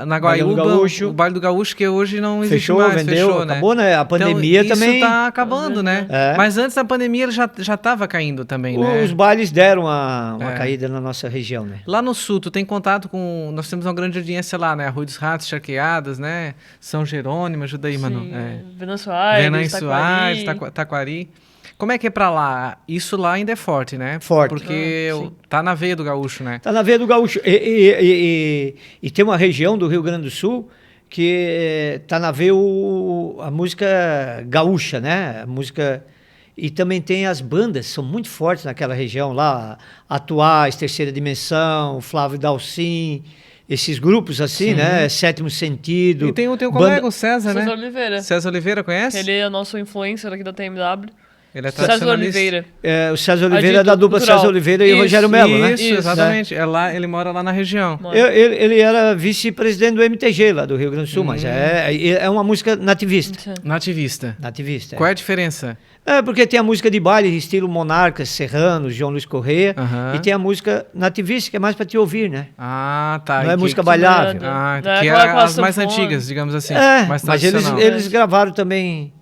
na Baile do Guaiúba, Gaúcho. o Baile do Gaúcho, que hoje não existe Fechou, mais. vendeu, Fechou, né? acabou, né? A pandemia então, também. Isso tá acabando, né? É. Mas antes da pandemia ele já estava caindo também, né? Os bailes deram uma caída na nossa região, né? Lá no sul, tu tem contato com... Nós temos uma grande audiência lá, né? Arroio dos Ratos, Charqueadas, né? São Jerônimo, ajuda aí, Manu. Venâncio Aires, Venâncio Soares, Taquari. Como é que é pra lá? Isso lá ainda é forte, né? Forte. Porque tá na veia do gaúcho, né? Tá na veia do gaúcho. E tem uma região do Rio Grande do Sul que tá na veia a música gaúcha, né? A música... E também tem as bandas, são muito fortes naquela região lá. Atuais, Terceira Dimensão, Flávio Dalcin, esses grupos assim, né? Sétimo Sentido. E tem o teu colega, o César, né? César Oliveira. César Oliveira, conhece? Ele é nosso influencer aqui da TMW. Ele é César tradicionalista. Oliveira. O César Oliveira é da dupla Cultural. César Oliveira e Isso, Rogério Melo, né? Isso, exatamente. É lá, ele mora lá na região. Ele era vice-presidente do MTG lá do Rio Grande do Sul, mas é uma música nativista. Nativista. Nativista. Qual é a diferença? Porque tem a música de baile, estilo Monarcas, Serranos, João Luiz Correia, e tem a música nativista, que é mais para te ouvir, né? Ah, tá. Não é E música bailável. Que é as mais antigas, digamos assim. Mais mas tradicional. eles gravaram também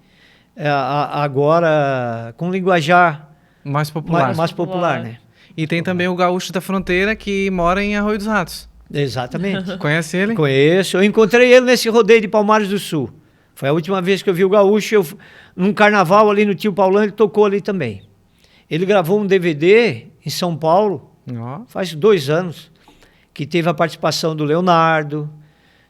agora com linguajar mais popular. mais popular, né? E tem também o Gaúcho da Fronteira, que mora em Arroio dos Ratos. Exatamente. Conhece ele? Conheço. Eu encontrei ele nesse rodeio de Palmares do Sul. Foi a última vez que eu vi o Gaúcho. Num carnaval ali no Tio Paulão, ele tocou ali também. Ele gravou um DVD em São Paulo, faz 2 anos, que teve a participação do Leonardo,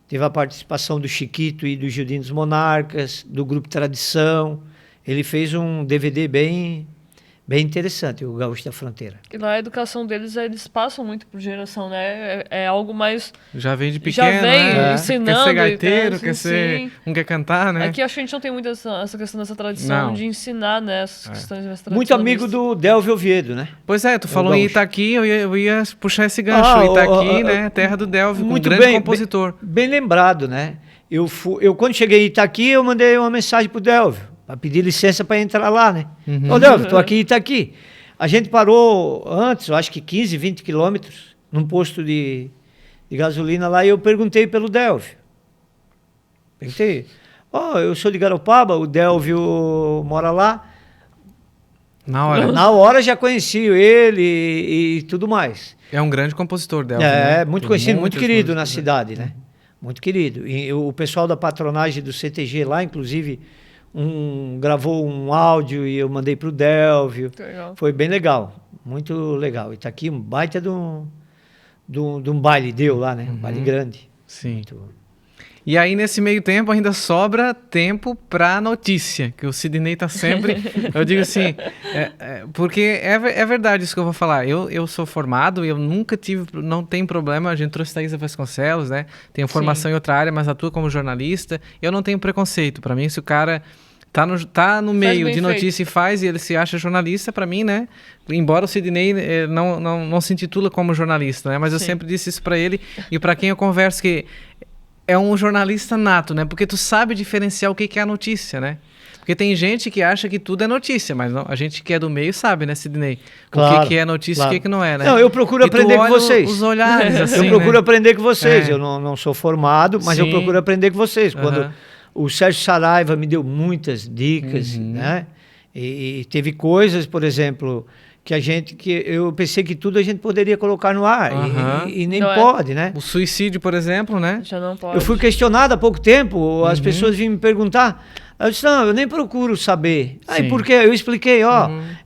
teve a participação do Chiquito e do Gildinho dos Monarcas, do Grupo Tradição. Ele fez um DVD bem Bem interessante o Gaúcho da Fronteira. E lá a educação deles, eles passam muito por geração, né? É algo mais... Já vem de pequeno, Já vem né? ensinando. Quer ser gaiteiro, sim, quer ser... sim. Não quer cantar, né? Aqui acho que a gente não tem muito essa questão dessa tradição Não. de ensinar, né? Essas questões mais Muito amigo do Delvio Oviedo, né? Pois é, tu falou em gaúcho. Itaqui, eu ia puxar esse gancho. Itaqui, né? Terra do Delvio, um grande compositor. Bem lembrado, né? Eu quando cheguei em Itaqui, eu mandei uma mensagem pro Delvio, para pedir licença para entrar lá, né? Ô, Delvio, tô aqui em Itaqui. A gente parou antes, eu acho que 15, 20 quilômetros, num posto de gasolina lá, e eu perguntei pelo Delvio. Perguntei, eu sou de Garopaba, o Delvio mora lá. Na hora. Na hora já conheci ele e tudo mais. É um grande compositor, Delvio, né? Muito conhecido, muito querido na músicas, cidade, né? Muito querido. E o pessoal da patronagem do CTG lá, inclusive, gravou um áudio e eu mandei para o Delvio. Foi bem legal, muito legal. E tá aqui um baita de um baile deu lá, né? Um baile grande. Sim. Muito... E aí, nesse meio tempo, ainda sobra tempo pra notícia, que o Sidney tá sempre... Eu digo assim, porque é verdade isso que eu vou falar. Eu sou formado, eu nunca tive... Não tem problema, a gente trouxe Thaisa Vasconcelos, né? Tenho formação em outra área, mas atua como jornalista. Eu não tenho preconceito. Pra mim, se o cara tá no meio de notícia e ele se acha jornalista, pra mim, né? Embora o Sidney não se intitula como jornalista, né? Mas eu sempre disse isso pra ele e pra quem eu converso que... É um jornalista nato, né? Porque tu sabe diferenciar o que é a notícia, né? Porque tem gente que acha que tudo é notícia, mas não, a gente que é do meio sabe, né, Sidney? Claro, o que é notícia e o que não é, né? Não, eu procuro aprender com vocês. Os olhares, assim, eu procuro aprender com vocês. É. Eu não sou formado, mas eu procuro aprender com vocês. Quando o Sérgio Saraiva me deu muitas dicas, né? E teve coisas, por exemplo... que eu pensei que tudo a gente poderia colocar no ar e nem pode, né? O suicídio, por exemplo, né? Já não pode. Eu fui questionado há pouco tempo, as pessoas vinham me perguntar, eu disse, não, eu nem procuro saber. Aí, por quê? Eu expliquei,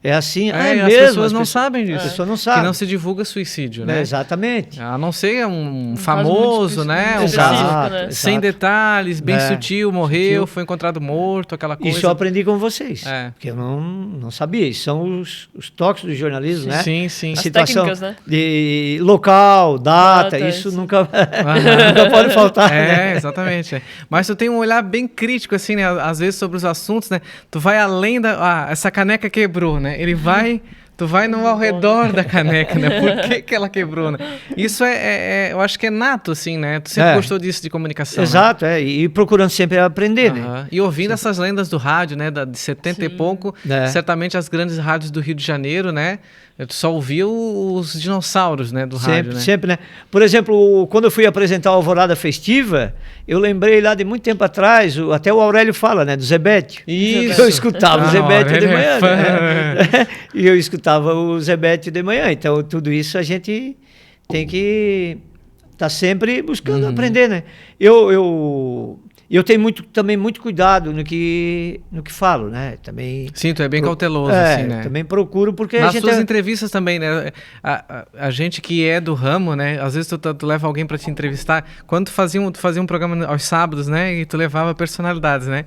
é assim, é mesmo. As pessoas não sabem disso. As pessoas não sabem. Que não se divulga suicídio, né? Exatamente. A não ser um famoso, né? Um Exato, caso sem detalhes, bem sutil, morreu, sutil. Foi encontrado morto, aquela coisa. Isso eu aprendi com vocês, porque eu não sabia. Isso são os toques do jornalismo, né? Sim, sim. As situação técnicas, né? de local, data, isso nunca pode faltar. É, exatamente. Mas tu tem um olhar bem crítico, assim, né? Às vezes sobre os assuntos, né? Tu vai além essa caneca quebrou, né? Tu vai no ao redor da caneca, né? Por que ela quebrou, né? Isso eu acho que é nato, assim, né? Tu sempre gostou disso de comunicação. Exato, né? E procurando sempre aprender, né? E ouvindo essas lendas do rádio, né? De 70 e pouco, certamente as grandes rádios do Rio de Janeiro, né? Tu só ouviu os dinossauros, né? Do rádio, né? Sempre, né? Por exemplo, quando eu fui apresentar a Alvorada Festiva, eu lembrei lá de muito tempo atrás, até o Aurélio fala, né? Do Zebete. Isso. Eu escutava o Zebete de manhã, né? E eu escutava o Zebete de manhã. Então, tudo isso a gente tem que estar sempre buscando aprender, né? Eu tenho também muito cuidado no que falo, né? Também. Sim, tu é bem cauteloso, assim, né? Também procuro, porque nas tuas entrevistas também, né? A gente que é do ramo, né? Às vezes tu leva alguém para te entrevistar. Quando tu fazia um programa aos sábados, né? E tu levava personalidades, né?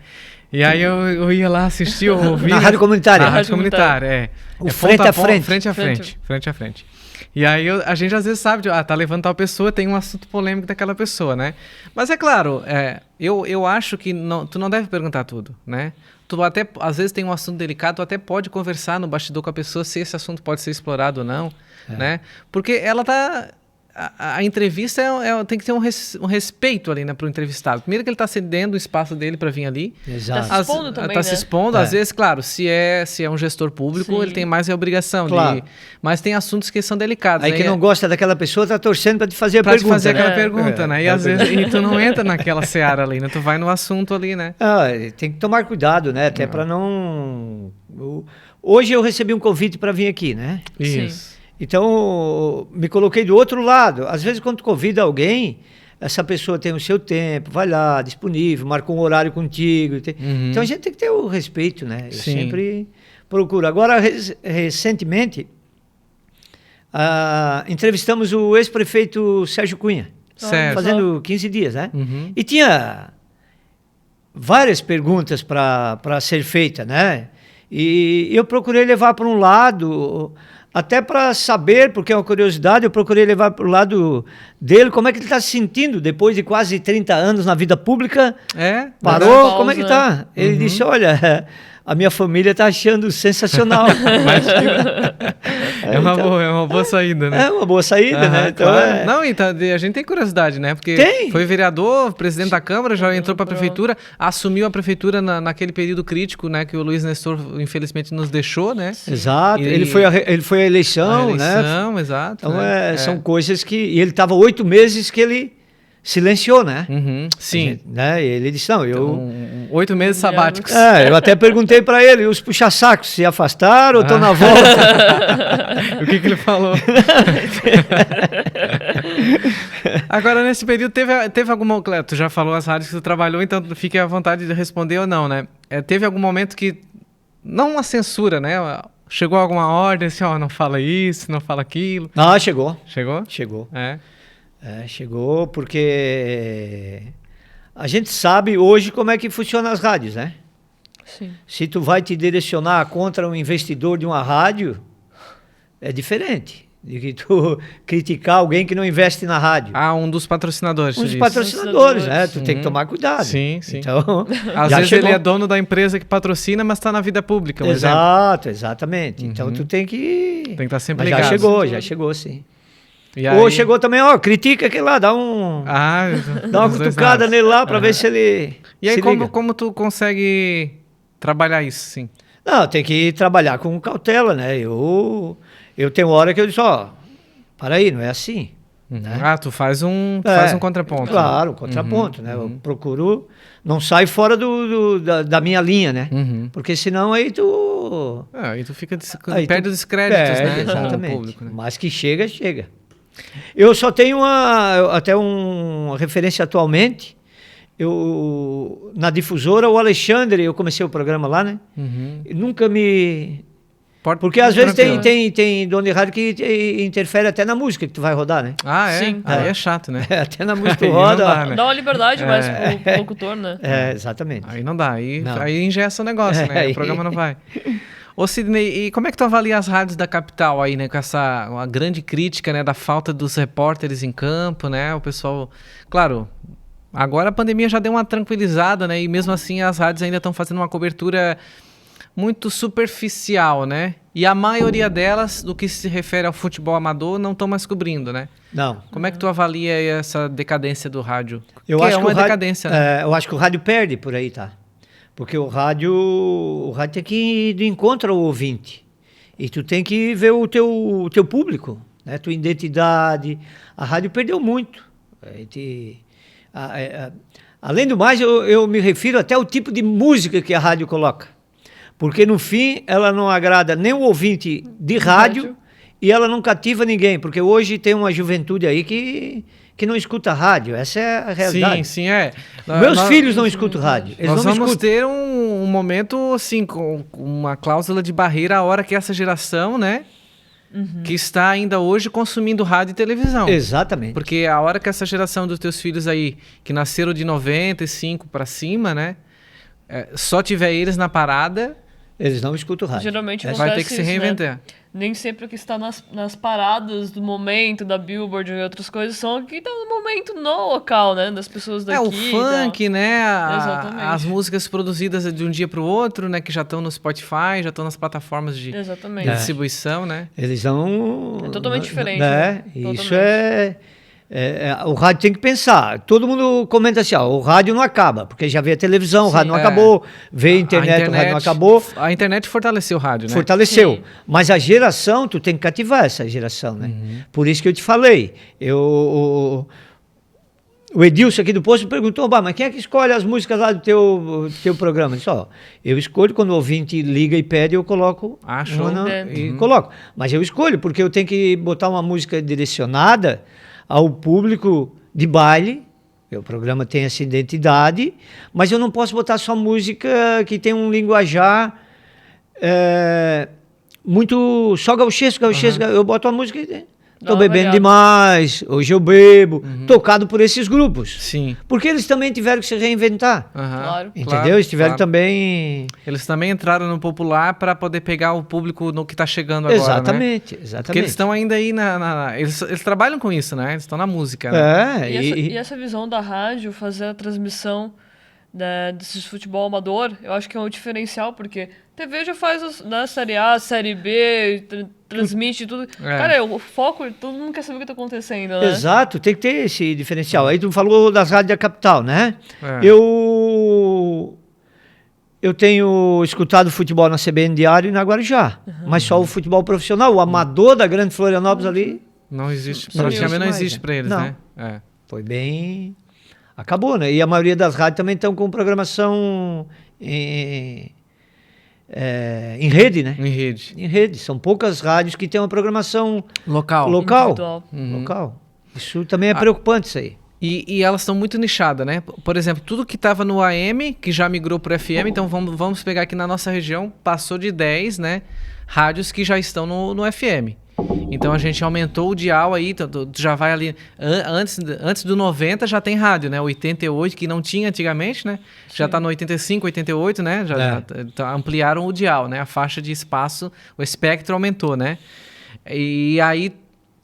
E aí eu ia lá assistir, eu ouvia... Na Rádio Comunitária. Na Rádio Comunitária, é. Frente a frente. Frente a frente. E aí a gente às vezes sabe, tá levando tal pessoa, tem um assunto polêmico daquela pessoa, né? Mas é claro, eu acho que tu não deve perguntar tudo, né? Tu até, às vezes tem um assunto delicado, tu até pode conversar no bastidor com a pessoa se esse assunto pode ser explorado ou não, né? Porque ela tá... A entrevista tem que ter um respeito ali, né, pro entrevistado. Primeiro que ele tá cedendo o espaço dele para vir ali. Exato. Tá se expondo também, tá se expondo. Às vezes, claro, se é um gestor público, ele tem mais a obrigação de... Mas tem assuntos que são delicados. Aí né? quem não gosta daquela pessoa tá torcendo para te fazer a pergunta. Pra te fazer aquela né? pergunta, né? E às vezes tu não entra naquela seara ali, né? Tu vai no assunto ali, né? Tem que tomar cuidado, né? Até para não... Hoje eu recebi um convite para vir aqui, né? Isso. Então, me coloquei do outro lado. Às vezes, quando tu convida alguém, essa pessoa tem o seu tempo, vai lá, disponível, marcou um horário contigo. Então, a gente tem que ter o respeito, né? Eu sempre procuro. Agora, recentemente, entrevistamos o ex-prefeito Sérgio Cunha. Certo. Fazendo 15 dias, né? E tinha várias perguntas para ser feita, né? E eu procurei levar para um lado, até para saber, porque é uma curiosidade, eu procurei levar para o lado dele, como é que ele está se sentindo depois de quase 30 anos na vida pública. Parou, pausa, como é que está? Ele disse, olha, a minha família está achando sensacional. É uma boa saída, né? É uma boa saída, né? Então, claro. Não, então, a gente tem curiosidade, né? Porque foi vereador, presidente da Câmara, já entrou para a prefeitura, assumiu a prefeitura naquele período crítico, né? Que o Luiz Nestor, infelizmente, nos deixou, né? Exato. Ele foi a eleição, né? Exato. Então, são coisas que... E ele estava 8 meses que ele silenciou, né? Sim. Gente, né? E ele disse, não, eu... 8 meses sabáticos. Eu até perguntei para ele, os puxa-sacos se afastaram ou estão na volta? O que ele falou? Agora, nesse período, teve algum... Tu já falou as rádios que tu trabalhou, então fique à vontade de responder ou não, né? Teve algum momento que... Não uma censura, né? Chegou alguma ordem, assim, não fala isso, não fala aquilo. Não, chegou. Chegou? Chegou. Chegou porque a gente sabe hoje como é que funcionam as rádios, né? Sim. Se tu vai te direcionar contra um investidor de uma rádio, é diferente de que tu criticar alguém que não investe na rádio. Um dos patrocinadores. Um dos patrocinadores, né? Tu tem que tomar cuidado. Sim. Então, às vezes ele é dono da empresa que patrocina, mas está na vida pública, exatamente. Então tu tem que... Tem que estar sempre ligado. Já chegou, sim. Ou chegou também, critica aquele lá, dá uma cutucada nele lá para ver se ele... E aí como tu consegue trabalhar isso, sim? Não, tem que trabalhar com cautela, né? Eu tenho hora que eu disse, para aí, não é assim. Né? Tu faz um contraponto. Claro, um contraponto, né? Eu procuro, não saio fora da minha linha, né? Porque senão aí tu... Aí tu fica perde os créditos, né? Exatamente. Público, né? Mas que chega. Eu só tenho até uma referência atualmente. Na difusora, o Alexandre, eu comecei o programa lá, né? Nunca me... Porque às vezes tem dono de rádio que interfere até na música que tu vai rodar, né? Sim. Aí é chato, né? Até na música tu roda. Dá uma liberdade mais pro locutor, né? Exatamente. Aí não dá, aí engessa o negócio, né? O programa não vai. Ô Sidney, e como é que tu avalia as rádios da capital aí, né? Com uma grande crítica, né? Da falta dos repórteres em campo, né? O pessoal... Claro, agora a pandemia já deu uma tranquilizada, né? E mesmo assim as rádios ainda estão fazendo uma cobertura muito superficial, né? E a maioria delas, do que se refere ao futebol amador, não estão mais cobrindo, né? Não. Como é que tu avalia aí essa decadência do rádio? Eu acho que é uma decadência, né? Eu acho que o rádio perde por aí, tá? Porque o rádio tem que ir de encontro ao ouvinte. E tu tem que ver o teu público, né? Tua identidade. A rádio perdeu muito. Além do mais, eu me refiro até ao tipo de música que a rádio coloca. Porque, no fim, ela não agrada nem o ouvinte de rádio e ela não cativa ninguém. Porque hoje tem uma juventude aí que não escuta rádio. Essa é a realidade. Sim, Meus filhos não escutam rádio. Eles nós não vamos escutam. ter um momento, assim, com uma cláusula de barreira a hora que essa geração, né? Que está ainda hoje consumindo rádio e televisão. Exatamente. Porque a hora que essa geração dos teus filhos aí, que nasceram de 95 para cima, né? Só tiver eles na parada... Eles não escutam rádio. Geralmente vai ter que se reinventar. Né? Nem sempre o que está nas paradas do momento, da Billboard e outras coisas, são o que está no momento no local, né? Das pessoas daqui. O funk, né? Exatamente. As músicas produzidas de um dia para o outro, né? Que já estão no Spotify, já estão nas plataformas de distribuição, né? Eles são... É totalmente diferente. Né? Isso o rádio tem que pensar. Todo mundo comenta assim, o rádio não acaba, porque já veio a televisão, o rádio não acabou, veio a internet, o rádio não acabou. A internet fortaleceu o rádio, né? Fortaleceu. Sim. Mas a geração, tu tem que cativar essa geração, né? Por isso que eu te falei. O Edilson aqui do Posto perguntou, mas quem é que escolhe as músicas lá do teu programa? Eu disse, eu escolho quando o ouvinte liga e pede, eu coloco. E coloco. Mas eu escolho, porque eu tenho que botar uma música direcionada ao público de baile. O programa tem essa identidade, mas eu não posso botar só música que tem um linguajar muito só gauchesco. Eu boto uma música tô bebendo demais, hoje eu bebo, tocado por esses grupos. Sim. Porque eles também tiveram que se reinventar. Claro. Entendeu? Eles tiveram também... Eles também entraram no popular para poder pegar o público no que está chegando agora, Exatamente, né? exatamente. Porque eles estão ainda aí eles trabalham com isso, né? Eles estão na música, né? E essa visão da rádio, fazer a transmissão desses futebol amador, eu acho que é um diferencial, porque TV já faz Série A, Série B, transmite tudo. Cara, o foco, todo mundo quer saber o que está acontecendo, né? Exato, tem que ter esse diferencial. Aí tu falou das rádios da capital, né? Eu tenho escutado futebol na CBN Diário e na Guarujá, mas só o futebol profissional, o amador da Grande Florianópolis ali... Não existe, praticamente não existe para eles, não. né? Foi bem... Acabou, né? E a maioria das rádios também estão com programação em rede, né? Em rede. Em rede. São poucas rádios que têm uma programação local. Local. Isso também é preocupante, isso aí. E elas estão muito nichadas, né? Por exemplo, tudo que estava no AM, que já migrou para o FM, então vamos pegar aqui na nossa região, passou de 10, né? Rádios que já estão no FM. Então a gente aumentou o dial aí, já vai ali, antes do 90 já tem rádio, né? 88, que não tinha antigamente, né? Sim. Já está no 85, 88, né? Já ampliaram o dial, né? A faixa de espaço, o espectro aumentou, né? E aí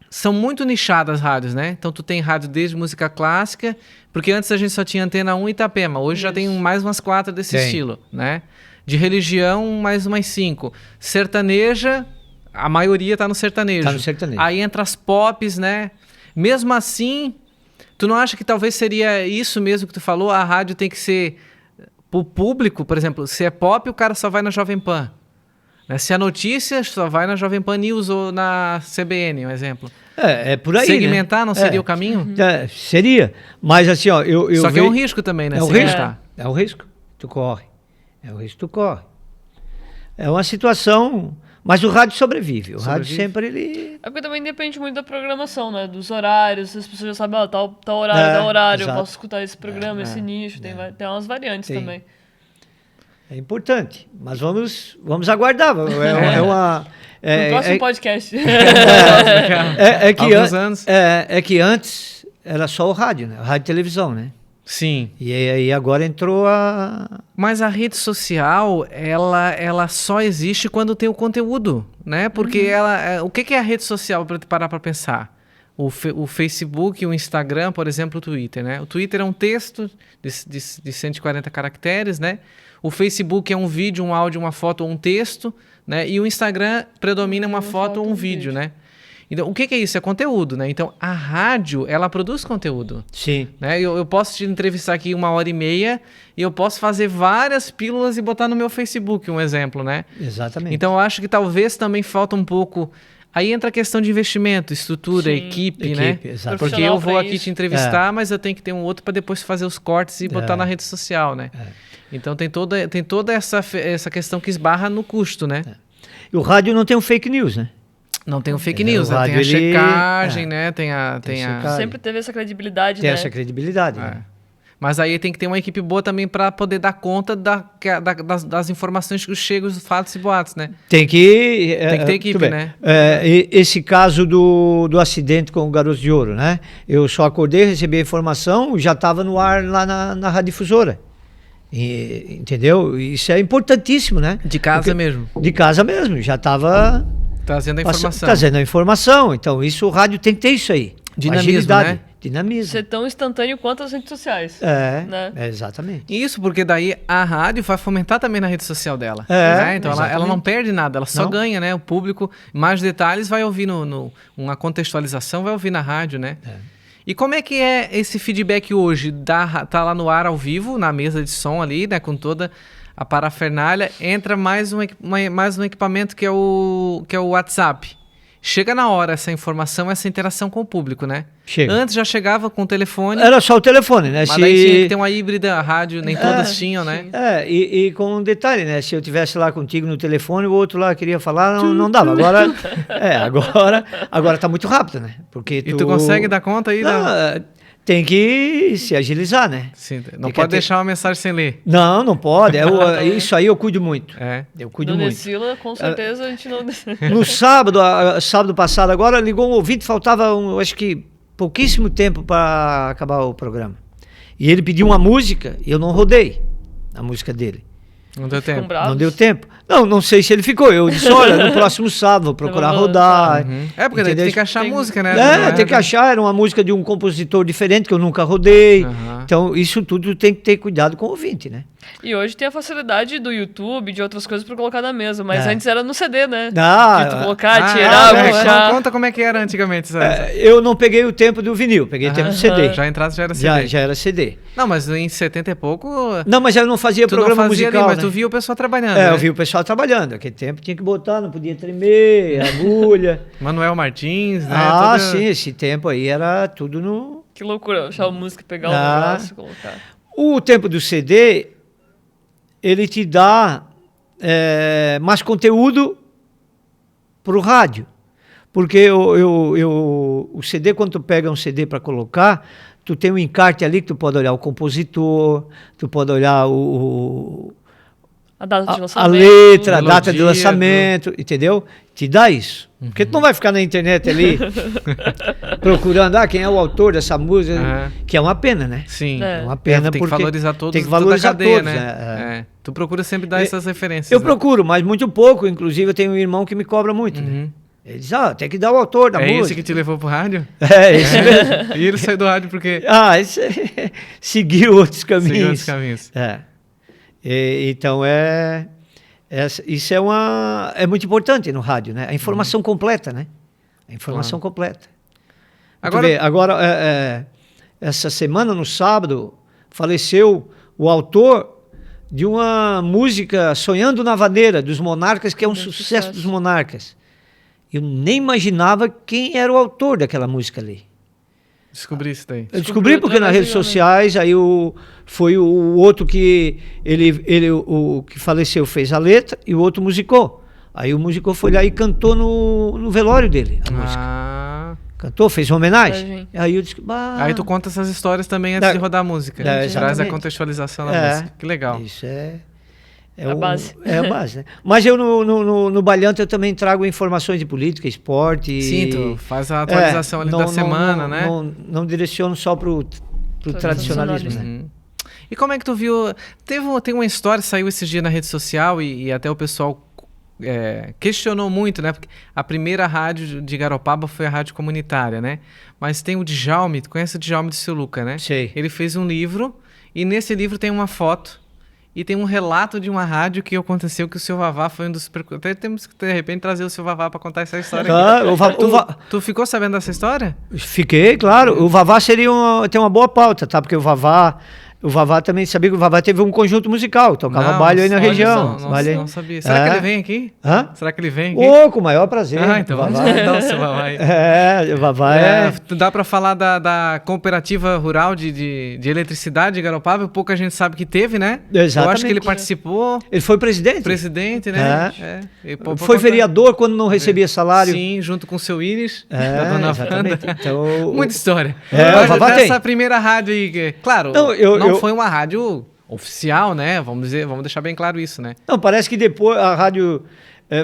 são muito nichadas as rádios, né? Então tu tem rádio desde música clássica, porque antes a gente só tinha Antena 1 e Itapema, hoje já tem mais umas 4 desse estilo, né? De religião, mais umas 5. Sertaneja... A maioria tá no sertanejo. Tá no sertanejo. Aí entra as pops, né? Mesmo assim, tu não acha que talvez seria isso mesmo que tu falou? A rádio tem que ser pro público, por exemplo, se é pop, o cara só vai na Jovem Pan. Né? Se é notícia, só vai na Jovem Pan News ou na CBN, um exemplo. É por aí, segmentar, né? não seria o caminho? Seria. Mas assim, ó... Só que é um risco também, né? É um risco. É um risco. Tu corre. É um risco que tu corre. É uma situação... Mas o rádio sobrevive. O rádio sempre ele... É porque também depende muito da programação, né? Dos horários. As pessoas já sabem, tal horário, eu posso escutar esse programa, esse nicho. Tem umas variantes também. É importante. Mas vamos aguardar. No próximo podcast. É que antes era só o rádio, né? O rádio e televisão, né? Sim. E aí agora entrou a... Mas a rede social, ela só existe quando tem o conteúdo, né? Porque o que é a rede social, para te parar para pensar? O Facebook, o Instagram, por exemplo, o Twitter, né? O Twitter é um texto de 140 caracteres, né? O Facebook é um vídeo, um áudio, uma foto ou um texto, né? E o Instagram predomina uma foto ou um vídeo, né? Então, o que é isso? É conteúdo, né? Então, a rádio, ela produz conteúdo. Sim. Né? Eu posso te entrevistar aqui 1h30 e eu posso fazer várias pílulas e botar no meu Facebook, um exemplo, né? Exatamente. Então, eu acho que talvez também falta um pouco... Aí entra a questão de investimento, estrutura, equipe, né? Exatamente. Porque eu vou aqui te entrevistar, mas eu tenho que ter um outro para depois fazer os cortes e botar na rede social, né? Então, tem toda essa questão que esbarra no custo, né? E o rádio não tem um fake news, né? Não tem o fake news, tem a checagem, né? Tem a... Sempre teve essa credibilidade, tem né? Essa credibilidade, né? Mas aí tem que ter uma equipe boa também para poder dar conta das informações que chegam, os fatos e boatos, né? Tem que ter equipe, né? Esse caso do acidente com o Garoto de Ouro, né? Eu só acordei, recebi a informação, já estava no ar lá na radiodifusora. Entendeu? Isso é importantíssimo, né? De casa mesmo. De casa mesmo, já estava... Trazendo a informação. Trazendo a informação. Então, o rádio tem que ter isso aí. Dinamismo, né? Dinamismo. Ser tão instantâneo quanto as redes sociais. Né? Exatamente. Isso, porque daí a rádio vai fomentar também na rede social dela. Né? Então, ela não perde nada, ela só ganha, né? O público, mais detalhes, vai ouvir uma contextualização, vai ouvir na rádio, né? E como é que é esse feedback hoje? Tá lá no ar ao vivo, na mesa de som ali, né? Com toda... a parafernália, entra mais um equipamento que é o WhatsApp. Chega na hora essa informação, essa interação com o público, né? Chega. Antes já chegava com o telefone. Era só o telefone, né? Mas daí tinha que ter uma híbrida, a rádio, nem todas tinham, né? E com um detalhe, né? Se eu tivesse lá contigo no telefone, o outro lá queria falar, não dava. Agora tá muito rápido, né? Porque E tu consegue dar conta aí? tem que se agilizar, né? Sim, não Tem que pode deixar uma mensagem sem ler. Não, não pode. Isso aí eu cuido muito. É. Eu cuido No muito. Nesila, com certeza a gente não... No sábado passado agora, ligou um ouvinte, faltava, acho que, pouquíssimo tempo para acabar o programa. E ele pediu uma música e eu não rodei a música dele. Não deu Ficam tempo. bravos? Não deu tempo. Não sei se ele ficou. Eu disse, olha, no próximo sábado vou procurar rodar. É, porque daí Entendeu? tem que achar Tem- música, né? Tem que achar, era uma música de um compositor diferente que eu nunca rodei. Aham. Então, isso tudo tem que ter cuidado com o ouvinte, né? E hoje tem a facilidade do YouTube, de outras coisas pra colocar na mesa. Mas É. antes era no CD, né? Ah, De tu colocar, Ah, tirar, é, puxar. conta como é que era antigamente. eu não peguei o tempo do vinil, peguei o tempo do CD. Já entrasse, já era CD. Já era CD. Não, mas em 70 e pouco, Não, mas eu não fazia tu programa não fazia musical, ali, mas né? tu via o pessoal trabalhando, É, né? eu vi o pessoal trabalhando. Aquele tempo tinha que botar, não podia tremer, agulha. Manuel Martins, né? Ah, Todo- sim, esse tempo aí era tudo no... Que loucura, achar a música, pegar o Ah. negócio e colocar. O tempo do CD, ele te dá mais conteúdo pro rádio. Porque o CD, quando tu pega um CD para colocar, tu tem um encarte ali que tu pode olhar o compositor, tu pode olhar A data de a lançamento. letra, a melodia data de lançamento, entendeu? Te dá isso. Porque tu não vai ficar na internet ali procurando quem é o autor dessa música, Aham. que é uma pena, né? Sim. É. É uma pena tem que porque valorizar todos, tem que valorizar toda a cadeia, todos, né? né? É. Tu procura sempre dar essas referências. Eu né? procuro, mas muito pouco. Inclusive, eu tenho um irmão que me cobra muito. Né? Uhum. Ele diz, tem que dar o autor da É música. esse que te levou pro rádio? É, esse mesmo. E ele saiu do rádio porque Esse seguiu outros caminhos. seguiu outros caminhos. É. Então, isso é muito importante no rádio, né? A informação completa, né? A informação completa. Agora- Agora, essa semana, no sábado, faleceu o autor de uma música Sonhando na Vaneira, dos Monarcas, que é um sucesso dos Monarcas. Eu nem imaginava quem era o autor daquela música ali. Descobri isso daí. Eu descobri porque nas através redes dele, né? sociais, aí foi o outro que o que faleceu fez a letra e o outro musicou. Aí o musicou foi lá e cantou no velório dele a música. Ah. Cantou, fez uma homenagem. Homenagem. Aí eu disse, Aí tu conta essas histórias também antes É. de rodar a música. É, Traz a exatamente. contextualização da É. música. Que legal. Isso é A base. É a base, né? Mas eu no Balhanta eu também trago informações de política, esporte. Sim, tu faz a atualização ali da semana, né? Não direciono só pro tradicionalismo, né? Uhum. E como é que tu viu? Tem uma história, saiu esses dias na rede social e até o pessoal questionou muito, né? Porque a primeira rádio de Garopaba foi a rádio comunitária, né? Mas tem o Djalme, tu conhece o Djalme de Siluca, né? Sei. Ele fez um livro e nesse livro tem uma foto e tem um relato de uma rádio que aconteceu que o seu Vavá foi um dos... Até temos que, de repente, trazer o seu Vavá para contar essa história. Tá, Tu ficou sabendo dessa história? Fiquei, claro. O Vavá tem uma boa pauta, tá? Porque o Vavá também sabia que o Vavá teve um conjunto musical, tocava Não, baile aí na olha região. só, baile. não sabia. Será que ele vem aqui? Hã? Será que ele vem aqui? Com o maior prazer. Ah, então o vamos Vavá. convidar o seu Vavá aí. O Vavá Dá para falar da cooperativa rural de eletricidade de Garopaba, pouca gente sabe que teve, né? Exatamente. Eu acho que ele participou, Ele foi presidente. presidente, né? E Foi vereador quando não recebia salário. Sim, junto com o seu Íris, da dona exatamente. Wanda. Então, Muita história. o Vavá tem. Essa primeira rádio aí, claro, não foi uma rádio oficial, né? Vamos deixar bem claro isso, né? Não, parece que depois a rádio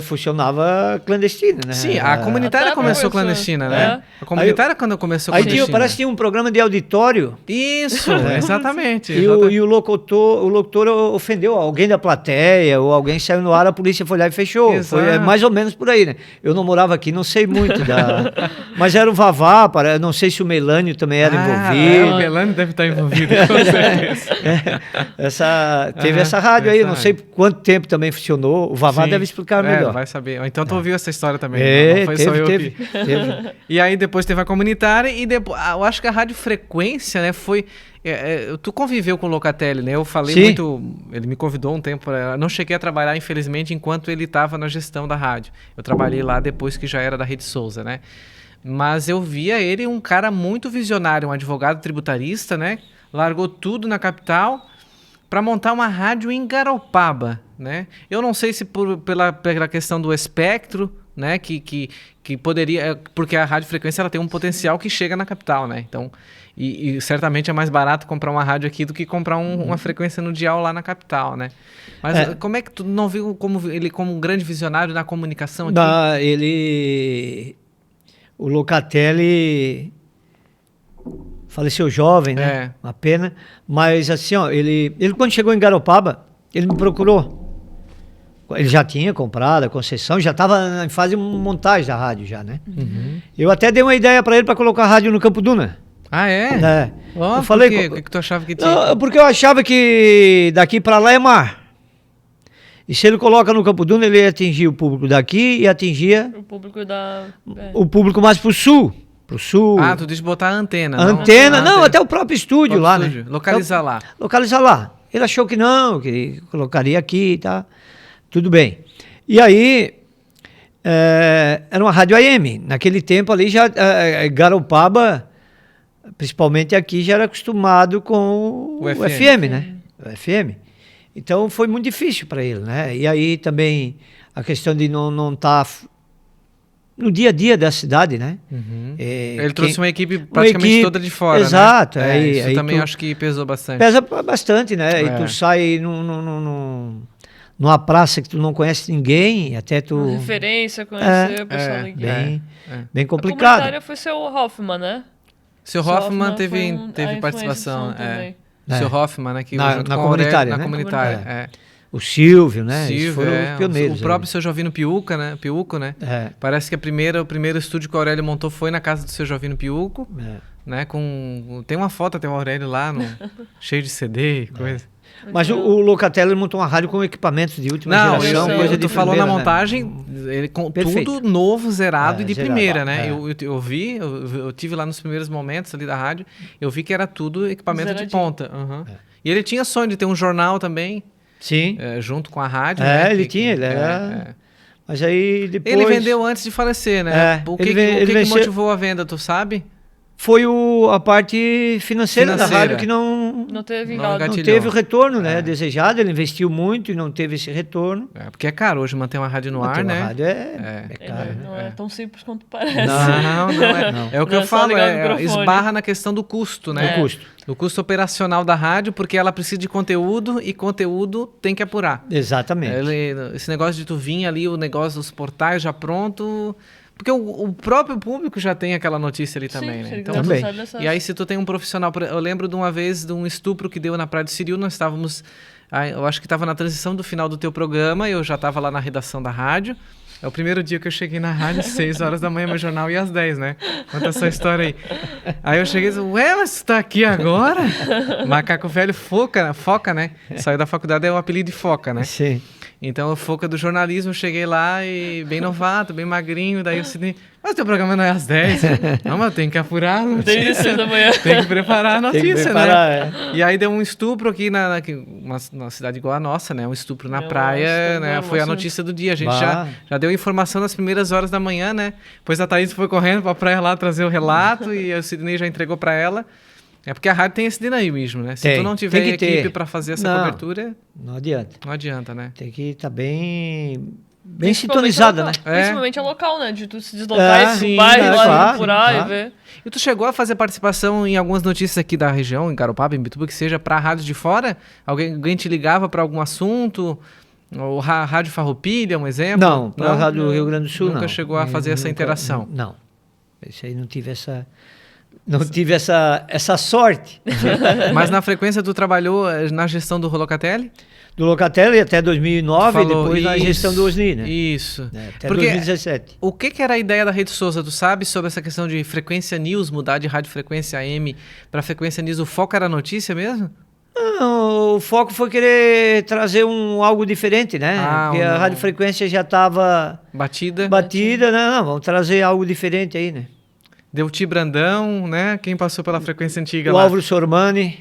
funcionava clandestina, né? Sim, a comunitária Até começou começou, clandestina, né? é. A comunitária quando começou Aí clandestina. parece que tinha um programa de auditório Isso, exatamente. e o locutor ofendeu alguém da plateia ou alguém saiu no ar, a polícia foi lá e fechou. Exato. Foi mais ou menos por aí, né? Eu não morava aqui, não sei muito mas era o Vavá, não sei se o Melânio também era O envolvido. Melânio deve estar envolvido, com certeza. Teve essa rádio aí, não sei por quanto tempo também funcionou. O Vavá Sim. deve explicar melhor. Vai saber. Então tu ouviu essa história também. Não foi teve, só eu teve, que... teve. E aí depois teve a comunitária e depois, eu acho que a Rádio Frequência, né, foi... tu conviveu com o Locatelli, né? Eu falei Sim. muito... Ele me convidou um tempo, não cheguei a trabalhar, infelizmente, enquanto ele estava na gestão da rádio. Eu trabalhei lá depois que já era da Rede Souza, né? Mas eu via ele um cara muito visionário, um advogado tributarista, né? Largou tudo na capital para montar uma rádio em Garopaba, né? Eu não sei se pela questão do espectro, né? Que poderia... Porque a radiofrequência ela tem um potencial que chega na capital, né? Então, e certamente é mais barato comprar uma rádio aqui do que comprar uma frequência no dial lá na capital, né? Mas como é que tu não viu ele como um grande visionário na comunicação aqui? O Locatelli faleceu jovem, né? Uma pena. Mas assim, ó, ele quando chegou em Garopaba, ele me procurou. Ele já tinha comprado a concessão, já estava em fase de montagem da rádio já, né? Uhum. Eu até dei uma ideia para ele para colocar a rádio no Campo Duna. Ah, é? Eu falei, por que tu achava que tinha? Não, porque eu achava que daqui para lá é mar. E se ele coloca no Campo Duna, ele ia atingir o público daqui e atingia o público mais pro sul. Pro sul. Ah, tu diz botar a antena. Até o próprio estúdio lá, né? Localizar lá. Localizar lá. Ele achou que não, que colocaria aqui, tá? Tudo bem. E aí, era uma rádio AM. Naquele tempo ali, já Garopaba, principalmente aqui, já era acostumado com o FM, né? O FM. Então, foi muito difícil para ele, né? E aí também a questão de não estar no dia a dia da cidade, né? Uhum. Ele trouxe uma equipe praticamente toda de fora, exato, né? Isso aí também acho que pesou bastante. Pesa bastante, né? E tu sai numa praça que tu não conhece ninguém, até tu... Uma referência, conhecer o pessoal daqui. Bem complicado. A comunitária foi seu Hoffman, né? Seu Hoffman teve participação. Seu Hoffman, né? Que na comunitária, na né? comunitária, O Silvio, né? Silvio, foram os pioneiros. O próprio seu Jovino Piuca, né? Parece que o primeiro estúdio que o Aurélio montou foi na casa do seu Jovino Piuco, né? Tem uma foto até o Aurélio lá, cheio de CD e coisa. Mas o Locatelli montou uma rádio com equipamentos de última geração, coisa de tu falou na montagem, né? ele com tudo novo, zerado e de zerado, primeira, né? Eu vi, eu tive lá nos primeiros momentos ali da rádio, eu vi que era tudo equipamento zeradinho. De ponta. Uhum. E ele tinha sonho de ter um jornal também. Sim. Junto com a rádio. Né? Ele tinha, ele era... Mas aí depois... Ele vendeu antes de falecer, né? O que motivou a venda, tu sabe? Foi a parte financeira da rádio que não teve o retorno, né? Desejado. Ele investiu muito e não teve esse retorno. Porque é caro hoje manter uma rádio no ar, né? Uma rádio é caro. Não é tão simples quanto parece. Não é. É o que eu falo, esbarra na questão do custo, né? Do custo operacional da rádio, porque ela precisa de conteúdo e conteúdo tem que apurar. Exatamente. Esse negócio de tu vir ali, o negócio dos portais já pronto... Porque o próprio público já tem aquela notícia ali também, né? Então, também. E aí se tu tem um profissional... Eu lembro de uma vez de um estupro que deu na Praia do Siriu, nós estávamos... Eu acho que estava na transição do final do teu programa, eu já estava lá na redação da rádio. É o primeiro dia que eu cheguei na rádio, 6 horas da manhã, meu jornal ia às 10, né? Conta essa história aí. Aí eu cheguei e disse, mas tu tá aqui agora? Macaco velho Foca, né? Saiu da faculdade, é o apelido de Foca, né? Sim. Então, o Foca do jornalismo, eu cheguei lá e bem novato, bem magrinho, daí o Sidney, mas teu programa não é às 10? Não, mas eu tenho que apurar. Tem 6 da manhã. Tem que preparar a notícia, né? E aí deu um estupro aqui numa cidade igual a nossa, né? Um estupro na praia, né? Foi a notícia do dia. A gente já deu informação nas primeiras horas da manhã, né? Depois a Thaís foi correndo pra praia lá trazer o relato e o Sidney já entregou pra ela. É porque a rádio tem esse dinamismo, né? Se tu não tiver equipe para fazer essa cobertura... Não adianta. Não adianta, né? Tem que estar bem sintonizada, né? Principalmente a local, né? De tu se deslocar e bairro lá apurar e ver. E tu chegou a fazer participação em algumas notícias aqui da região, em Garopaba, em Bituba, que seja para rádios de fora? Alguém te ligava para algum assunto? Ou Rádio Farroupilha, um exemplo? Não, para a Rádio do Rio Grande do Sul, Nunca chegou a fazer essa interação? Não. Isso aí não tive essa... Não tive essa sorte. Mas na frequência tu trabalhou na gestão do Locatelli? Do Locatelli até 2009 e depois na gestão do Osni, né? Isso. Até 2017. O que era a ideia da Rede Souza? Tu sabe sobre essa questão de frequência news, mudar de rádio frequência AM para frequência news? O foco era notícia mesmo? Não, o foco foi querer trazer algo diferente, né? Porque a rádio frequência já estava... Batida. Não, vamos trazer algo diferente aí, né? Delti Brandão, né? Quem passou pela frequência antiga lá? O Álvaro Sormani.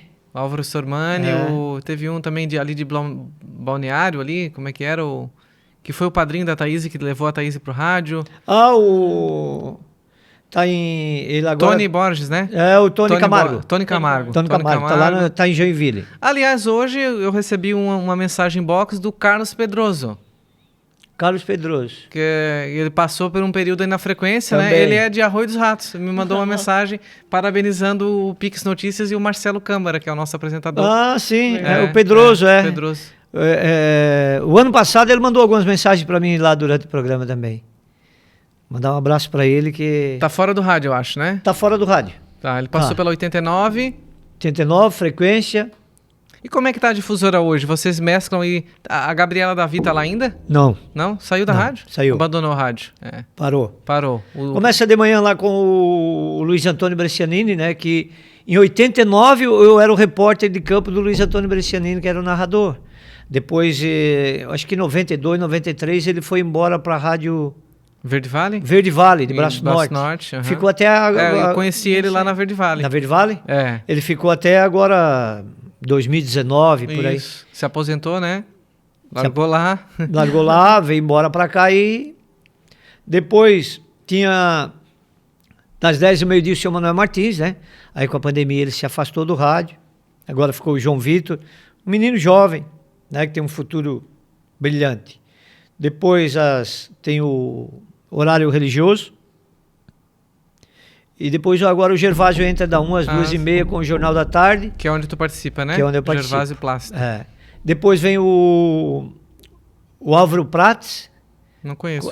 Teve um também ali de Balneário ali, como é que era? Que foi o padrinho da Thaís, que levou a Thaís pro rádio. Tá em... Ele agora... Tony Borges, né? O Tony Camargo. Tony Camargo. Tá em Joinville. Aliás, hoje eu recebi uma mensagem box do Carlos Pedroso. Carlos Pedroso. Que ele passou por um período aí na frequência, né? Também. Ele é de Arroio dos Ratos. Me mandou uma mensagem parabenizando o Pix Notícias e o Marcelo Câmara, que é o nosso apresentador. Ah, sim, o Pedroso, Pedroso. O ano passado ele mandou algumas mensagens para mim lá durante o programa também. Mandar um abraço para ele que... Tá fora do rádio, eu acho, né? Tá fora do rádio. Tá, ele passou pela 89. 89, frequência. E como é que tá a difusora hoje? Vocês mesclam aí... A Gabriela Davi tá lá ainda? Não, Não? Saiu da rádio? saiu. Abandonou a rádio. É. parou. Parou. Começa de manhã lá com o Luiz Antônio Brescianini, né? Que em 89 eu era o repórter de campo do Luiz Antônio Brescianini, que era o narrador. Depois, acho que em 92, 93, ele foi embora para a rádio Verde Vale? Verde Vale, de Em Braço Norte. aham. Ficou até eu conheci ele lá na Verde Vale. na Verde Vale? É. Ele ficou até agora 2019, por aí. Isso. Se aposentou, né? Largou lá. Largou lá, veio embora para cá e depois tinha das 10 do meio-dia o senhor Manuel Martins, né? Aí com a pandemia ele se afastou do rádio. Agora ficou o João Vitor, um menino jovem, né? Que tem um futuro brilhante. Depois tem o horário religioso. E depois agora o Gervásio entra da 1 às 2h30 com o Jornal da Tarde. Que é onde tu participa, né? Que é onde eu participo. Gervásio Plástico. Depois vem o Álvaro Prats, Não conheço.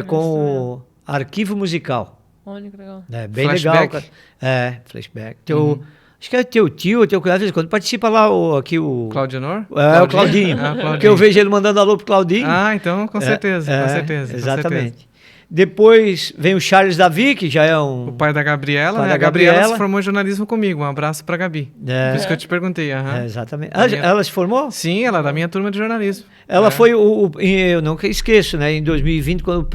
com o Arquivo Musical. Olha que legal. Bem Flashback? legal. Cara. Flashback. Acho que é teu tio ou teu cunhado, de vez em quando participa lá aqui o... Claudionor? O Claudinho. Claudinho. Porque eu vejo ele mandando alô pro Claudinho. Ah, então com certeza, com certeza. Exatamente. Com certeza. Depois vem o Charles Davi, que já é O pai da Gabriela, pai né? da A Gabriela Gabriela se formou em jornalismo comigo. Um abraço pra Gabi. Por isso que eu te perguntei. Aham. Exatamente. Da minha- Ela se formou? Sim, ela é da minha turma de jornalismo. Ela foi eu nunca esqueço, né? Em 2020, quando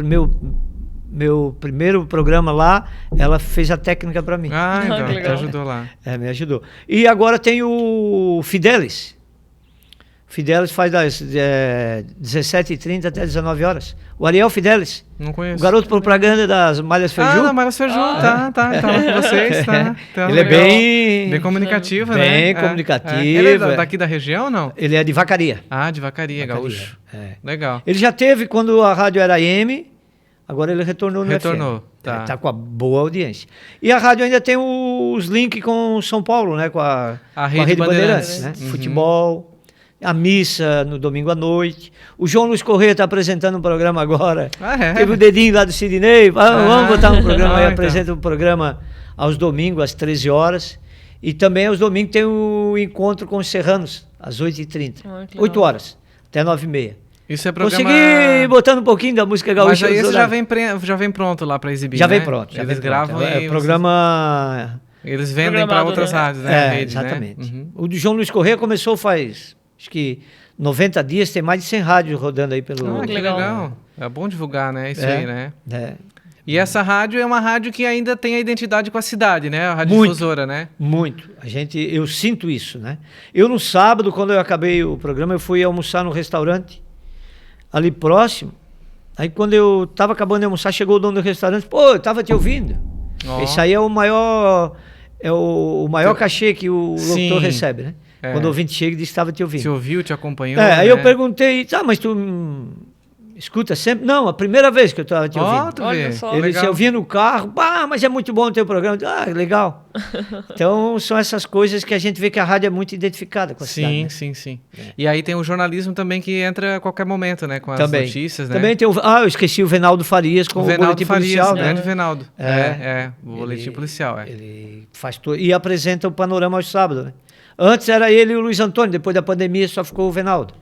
meu primeiro programa lá, ela fez a técnica para mim. Ah, que então, te legal. ajudou lá. Me ajudou. E agora tem o Fidelis. Fidelis faz das 17h30 até 19 horas. O Ariel Fidelis, Não o conheço. garoto propaganda das Malhas Feiju. Ah, não, Malhas Feiju, tá lá com vocês, tá. Então, Ele é legal. bem... Bem comunicativo, né? Bem É, comunicativo, Ele é daqui da região ou não? Ele é de Vacaria. Ah, de Vacaria, gaúcho. Legal. Ele já teve quando a rádio era AM, agora ele retornou no Retornou, FM. tá. Tá com a boa audiência. E a rádio ainda tem os links com São Paulo, né? Com a Rede Bandeirantes, Bandeirantes. né? Uhum. Futebol, a missa no domingo à noite. O João Luiz Corrêa está apresentando um programa agora. Ah, é? Teve o dedinho lá do Sidney. Vamos botar um programa aí. então. Apresenta um programa aos domingos, às 13 horas. E também aos domingos tem o encontro com os serranos, às 8h30. Ah, que 8 legal. horas, até 9h30. Isso é programa... Consegui botando um pouquinho da música Mas gaúcha. aí nos esse horários. já vem pronto lá pra exibir, Já né? vem pronto. Já Eles vem gravam pronto. e... Programa... Eles vendem pra Programado, outras né? rádios, né? A rede, exatamente. Né? Uhum. O do João Luiz Corrêa começou faz, acho que 90 dias, tem mais de 100 rádios rodando aí pelo... Ah, que legal. legal. É bom divulgar, né? Isso É. aí, né? É, E essa rádio é uma rádio que ainda tem a identidade com a cidade, né? A rádio Muito. difusora, né? muito. Eu sinto isso, né? Eu no sábado, quando eu acabei o programa, eu fui almoçar no restaurante ali próximo. Aí quando eu estava acabando de almoçar, chegou o dono do restaurante. Pô, eu estava te ouvindo. Ó. Esse aí é o maior cachê que o Sim. locutor recebe, né? É. Quando o ouvinte chega e diz que estava te ouvindo. Te ouviu, te acompanhou, Aí né? eu perguntei, tá, mas tu escuta sempre? Não, a primeira vez que eu estava te Ó, ouvindo. tu Olha vê. só. Ele disse, Legal. eu vinha no carro, mas é muito bom o teu programa. Ah, legal. Então, são essas coisas que a gente vê que a rádio é muito identificada com a cidade. Sim, Né? sim, sim. E aí tem o jornalismo também que entra a qualquer momento, né? Com as Também. notícias, né? Também tem eu esqueci o Venaldo Farias com o o Venaldo Boletim Farias, Policial. Né? grande Venaldo. É. O boletim policial, é. Ele faz e apresenta o panorama aos sábados. Né? Antes era ele e o Luiz Antônio, depois da pandemia só ficou o Venaldo.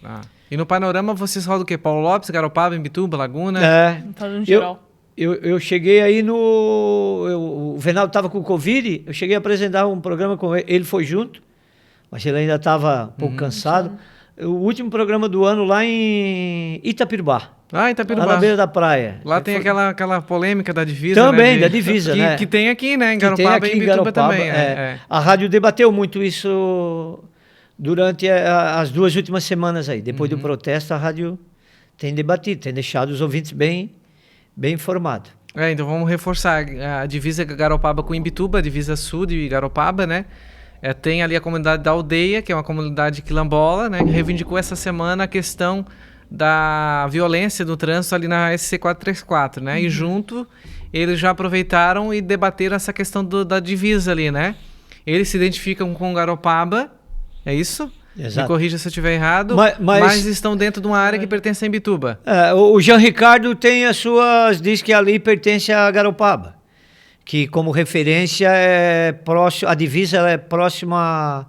Ah. E no panorama vocês rodam o quê? Paulo Lopes, Garopaba, Imbituba, Laguna? Tá no geral. Eu cheguei aí o Venaldo estava com Covid, eu cheguei a apresentar um programa com ele, ele foi junto, mas ele ainda estava um pouco cansado. O último programa do ano lá em Itapirubá, Ah, Itapirubá. lá na beira da praia. Lá tem aquela polêmica da divisa, Também, né? da divisa, que, né? Que tem aqui, né? Em Que tem Garopaba aqui e em Imbituba Garopaba, também. A rádio debateu muito isso durante as 2 últimas semanas aí. Depois do protesto, a rádio tem debatido, tem deixado os ouvintes bem informados. Então vamos reforçar a divisa Garopaba com Imbituba, a divisa sul de Garopaba, né? Tem ali a comunidade da Aldeia, que é uma comunidade quilombola, né? Que reivindicou essa semana a questão da violência do trânsito ali na SC434, né? E junto, eles já aproveitaram e debateram essa questão da divisa ali, né? Eles se identificam com Garopaba, é isso? Exato. Me corrija se eu estiver errado, mas estão dentro de uma área que pertence a Imbituba. O Jean Ricardo tem as suas... diz que ali pertence a Garopaba, que como referência é próximo, a divisa ela é próxima a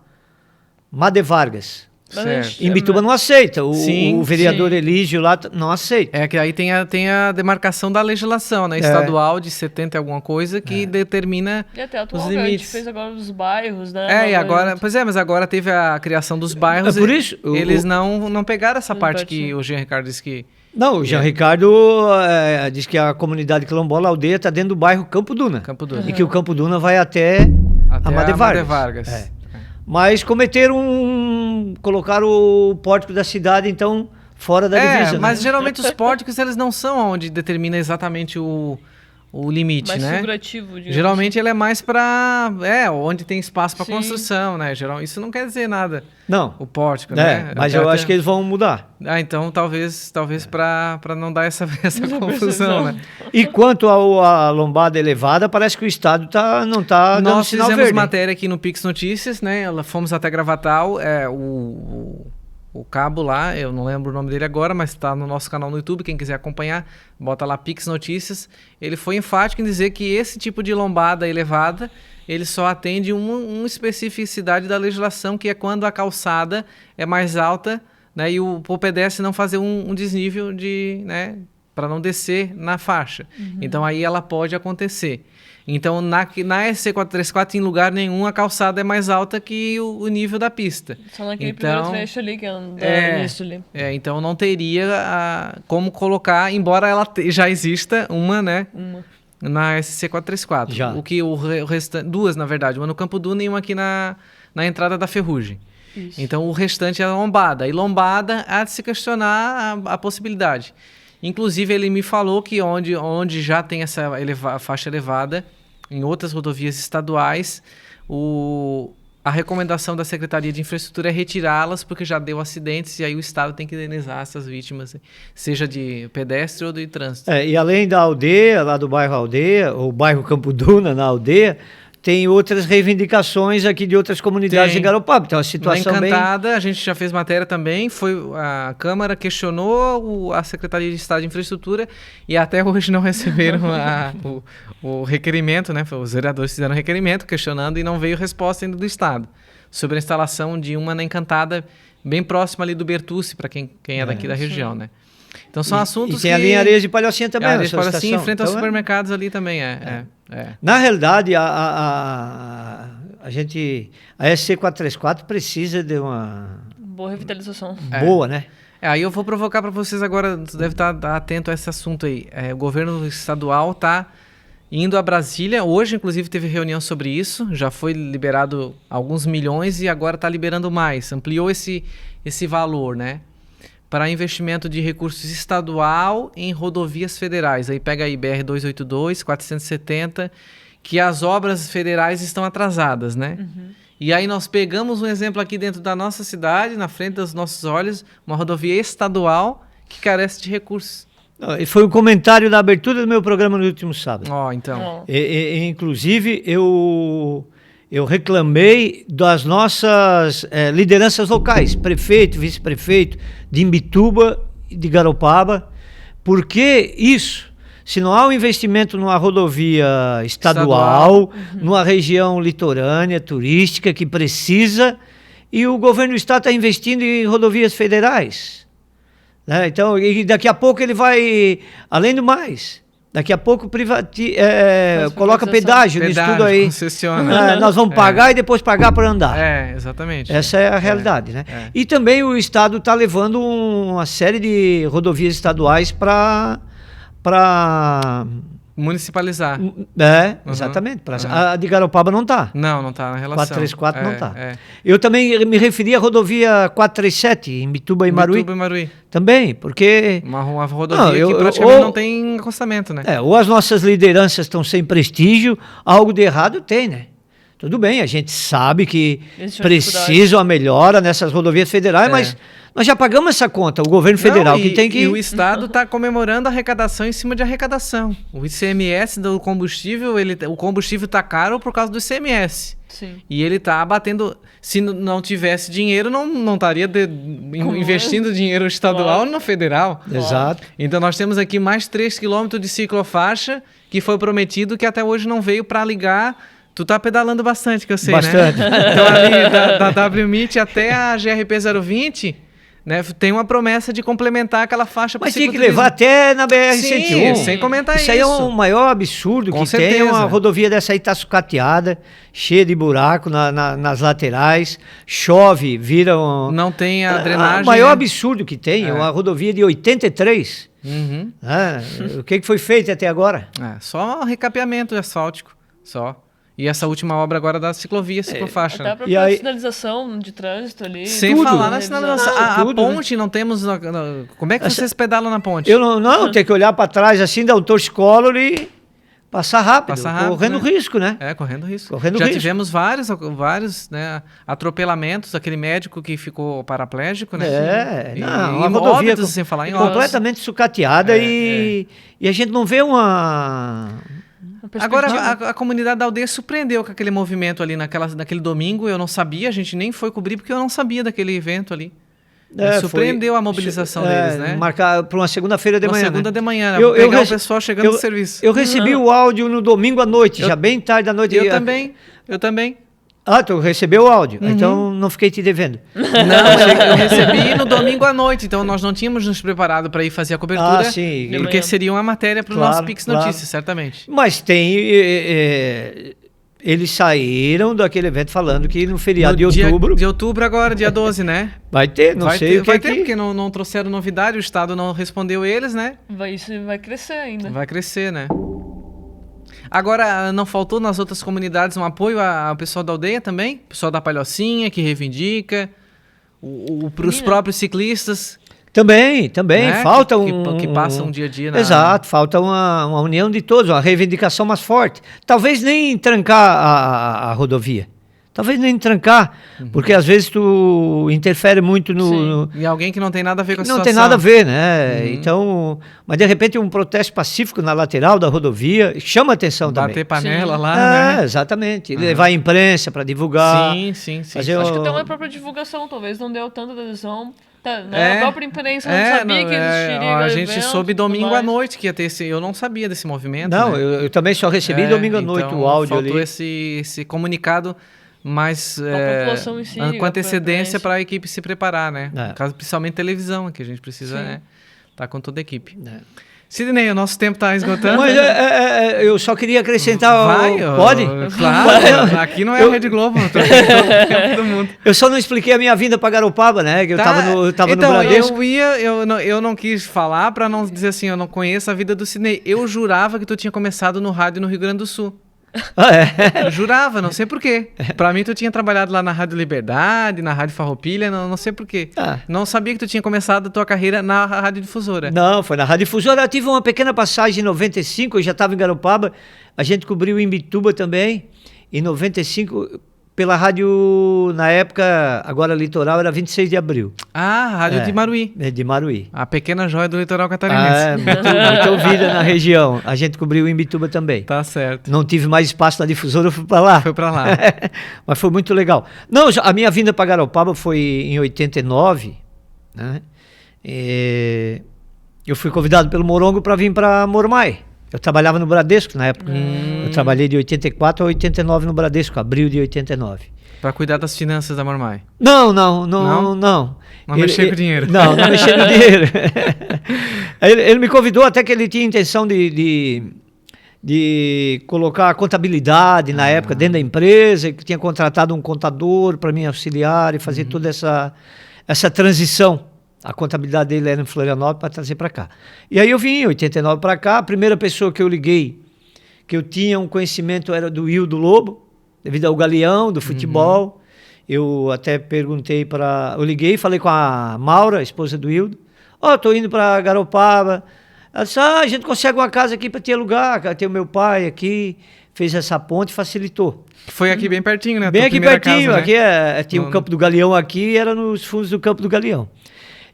Made Vargas. Certo. Imbituba não aceita, o vereador sim. Elígio lá não aceita. É que aí tem a demarcação da legislação, né? Estadual de 70 e alguma coisa que determina E até os atualmente, a gente limites. fez agora os bairros, né? E agora, mas agora teve a criação dos bairros. É por isso, eles não pegaram essa Não parte parte, que sim. o Jean Ricardo disse que... Não, o Jean Ricardo diz que a comunidade quilombola, a aldeia, está dentro do bairro Campo Duna. Campo Duna. E que o Campo Duna vai até a Made Vargas. É. Mas colocaram o pórtico da cidade, então, fora da divisa. Mas né? geralmente os pórticos, eles não são onde determina exatamente o limite, Mais né? figurativo, digamos. Geralmente ele é mais para onde tem espaço para Sim. construção, né? Isso não quer dizer nada, Não, o pórtico, né? mas eu acho que eles vão mudar. Então talvez para não dar essa confusão, né? E quanto à lombada elevada, parece que o Estado não está dando Nós sinal fizemos verde. matéria aqui no Pix Notícias, né? Fomos até Gravatal, o cabo lá, eu não lembro o nome dele agora, mas está no nosso canal no YouTube, quem quiser acompanhar, bota lá Pix Notícias. Ele foi enfático em dizer que esse tipo de lombada elevada, ele só atende uma especificidade da legislação, que é quando a calçada é mais alta, né? E o pedestre não fazer um desnível né? Para não descer na faixa. Então aí ela pode acontecer. Então, na SC434, em lugar nenhum, a calçada é mais alta que o nível da pista. Só naquele primeiro trecho ali, que é início ali. Então não teria como colocar, embora ela já exista uma, né? Na SC434. Já. O restante, duas, na verdade. Uma no Campo Duna e uma aqui na entrada da Ferrugem. Isso. Então o restante é lombada. E lombada há de se questionar a possibilidade. Inclusive, ele me falou que onde já tem essa faixa elevada, em outras rodovias estaduais, a recomendação da Secretaria de Infraestrutura é retirá-las, porque já deu acidentes e aí o Estado tem que indenizar essas vítimas, seja de pedestre ou de trânsito. E além da aldeia, lá do bairro Aldeia, ou bairro Campo Duna, na aldeia, tem outras reivindicações aqui de outras comunidades de Garopaba. Então, a situação na Encantada, a gente já fez matéria também, a Câmara questionou a Secretaria de Estado de Infraestrutura e até hoje não receberam o requerimento, né? Os vereadores fizeram requerimento questionando e não veio resposta ainda do Estado sobre a instalação de uma na Encantada, bem próxima ali do Bertucci, para quem é daqui da região, né? Então são assuntos e tem ali em Areias de Palhocinha também. Areias de Palhocinha, em frente aos então, supermercados ali também, Na realidade, a SC434 precisa de uma... Boa revitalização. Boa, né? Aí eu vou provocar para vocês agora, você deve estar atento a esse assunto aí. O governo estadual está indo a Brasília, hoje inclusive teve reunião sobre isso, já foi liberado alguns milhões e agora está liberando mais, ampliou esse valor, né? Para investimento de recursos estadual em rodovias federais. Aí pega aí BR-282, 470, que as obras federais estão atrasadas, né? E aí nós pegamos um exemplo aqui dentro da nossa cidade, na frente dos nossos olhos, uma rodovia estadual que carece de recursos. E foi o comentário da abertura do meu programa no último sábado. Então. Inclusive, eu reclamei das nossas lideranças locais, prefeito, vice-prefeito de Imbituba e de Garopaba, porque isso, se não há um investimento numa rodovia estadual. Numa região litorânea, turística, que precisa, e o governo do estado está investindo em rodovias federais. Né? Então, e daqui a pouco ele vai, além do mais... Daqui a pouco coloca pedágio nisso tudo aí. Concessiona. Nós vamos pagar e depois pagar para andar. Exatamente. Essa é a realidade, né? E também o Estado está levando uma série de rodovias estaduais para municipalizar. Exatamente. A de Garopaba não está. Não está na relação. 434 não está. Eu também me referi à rodovia 437, em Imbituba e Maruí. Também, porque... Uma rodovia que praticamente não tem acostamento, né? Ou as nossas lideranças estão sem prestígio, algo de errado tem, né? Tudo bem, a gente sabe que precisa uma melhora nessas rodovias federais, mas Nós já pagamos essa conta, o governo federal Não, que tem que... E o Estado está comemorando arrecadação em cima de arrecadação. O ICMS do combustível, o combustível está caro por causa do ICMS. Sim. E ele está abatendo... Se não tivesse dinheiro, não estaria investindo dinheiro estadual no federal. Exato. Então nós temos aqui mais 3 quilômetros de ciclofaixa que foi prometido que até hoje não veio para ligar. Tu tá pedalando bastante, que eu sei, Bastante. né? Então ali da WMIT até a GRP 020... Né, tem uma promessa de complementar aquela faixa. Mas tinha que levar até na BR-101. Sim, sem comentar isso. Isso aí é o maior absurdo Com que certeza. tem. Uma rodovia dessa aí tá sucateada, cheia de buraco nas laterais, chove, vira um... Não tem a drenagem. O maior né? absurdo que tem é uma rodovia de 83. Uhum. O que foi feito até agora? Só um recapeamento asfáltico, só. E essa última obra agora da ciclovia, ciclofaixa. Até a Né? própria sinalização de trânsito ali. Sem tudo. falar na sinalização. A Tudo, ponte, não temos... Como é que vocês pedalam na ponte? Eu não tem que olhar para trás assim, dar um torcicolor e passar rápido, correndo né? risco, né? Correndo risco. Correndo Já risco. tivemos vários né, atropelamentos, aquele médico que ficou paraplégico, né? Uma rodovia óbitos, sem falar em completamente sucateada e a gente não vê uma... Agora, a comunidade da aldeia surpreendeu com aquele movimento ali naquele domingo. Eu não sabia, a gente nem foi cobrir porque eu não sabia daquele evento ali. Surpreendeu a mobilização deles, né? Marcar para uma segunda-feira de manhã. Segunda de manhã, né? Eu Pegar o pessoal chegando do serviço. Eu recebi o áudio no domingo à noite, já bem tarde da noite. Eu também. Ah, tu recebeu o áudio, então não fiquei te devendo. Não, eu recebi no domingo à noite, então nós não tínhamos nos preparado para ir fazer a cobertura, sim. Porque seria uma matéria para o nosso Pix Notícias, certamente. Mas tem... eles saíram daquele evento falando que no feriado de outubro... De outubro agora, dia 12, né? Vai ter, não sei o que vai ter, porque não trouxeram novidade, o Estado não respondeu eles, né? Isso vai crescer ainda. Vai crescer, né? Agora, não faltou nas outras comunidades um apoio ao pessoal da aldeia também? O pessoal da Palhocinha, que reivindica, para os próprios ciclistas. Também, né? Falta que passam um dia a dia na... Exato, falta uma união de todos, uma reivindicação mais forte. Talvez nem trancar a rodovia. Talvez nem trancar, porque às vezes tu interfere muito no... E alguém que não tem nada a ver com a situação. Não tem nada a ver, né? Então, mas de repente um protesto pacífico na lateral da rodovia chama atenção também. Bater panela lá, né? Exatamente. Levar a imprensa para divulgar. Acho Sim. que até uma própria divulgação, talvez não deu tanta adesão. A própria imprensa não sabia que existiria. A gente soube domingo à noite que ia ter esse... Eu não sabia desse movimento. Não, né? eu também só recebi domingo à noite o áudio ali. Faltou esse comunicado mais população em si, com antecedência para a equipe se preparar, né? É. No caso, principalmente televisão, que a gente precisa estar com toda a equipe. Sidney, o nosso tempo está esgotando. Mas eu só queria acrescentar... Pode? Claro, aqui não é a Rede Globo, eu tô tempo do mundo. Eu só não expliquei a minha vinda para Garopaba, né? Que eu tava no Bradesco. Eu não quis falar para não dizer assim, eu não conheço a vida do Sidney. Eu jurava que tu tinha começado no rádio no Rio Grande do Sul. Eu jurava, não sei porquê. Pra mim, tu tinha trabalhado lá na Rádio Liberdade, na Rádio Farroupilha, não sei porquê. Não sabia que tu tinha começado a tua carreira na Rádio Difusora. Não, foi na Rádio Difusora. Eu tive uma pequena passagem em 95, eu já estava em Garopaba. A gente cobriu em Bituba também. Em 95, pela rádio, na época, agora Litoral, era 26 de abril. Rádio de Maruí. De Maruí. A pequena joia do litoral catarinense. Muito ouvida na região. A gente cobriu em Bituba também. Tá certo. Não tive mais espaço na Difusora, eu fui para lá. Foi para lá. Mas foi muito legal. Não, a minha vinda para Garopaba foi em 89, né? Eu fui convidado pelo Morongo para vir para Mormai. Eu trabalhava no Bradesco na época. Eu trabalhei de 84 a 89 no Bradesco, abril de 89. Para cuidar das finanças da Mormai? Não. Não mexer com dinheiro? Não mexer no dinheiro. Ele me convidou até que ele tinha intenção de colocar a contabilidade na época dentro da empresa, que tinha contratado um contador para me auxiliar e fazer toda essa transição. A contabilidade dele era em Florianópolis para trazer para cá. E aí eu vim em 89 para cá. A primeira pessoa que eu liguei, que eu tinha um conhecimento, era do Hildo Lobo, devido ao Galeão, do futebol. Eu até perguntei eu liguei e falei com a Maura, a esposa do Hildo. Estou indo para Garopaba. Ela disse, a gente consegue uma casa aqui para te alugar. Tem o meu pai aqui, fez essa ponte, facilitou. Foi aqui bem pertinho, né? Bem aqui pertinho. Casa, né? Aqui tinha o Campo do Galeão aqui, era nos fundos do Campo do Galeão.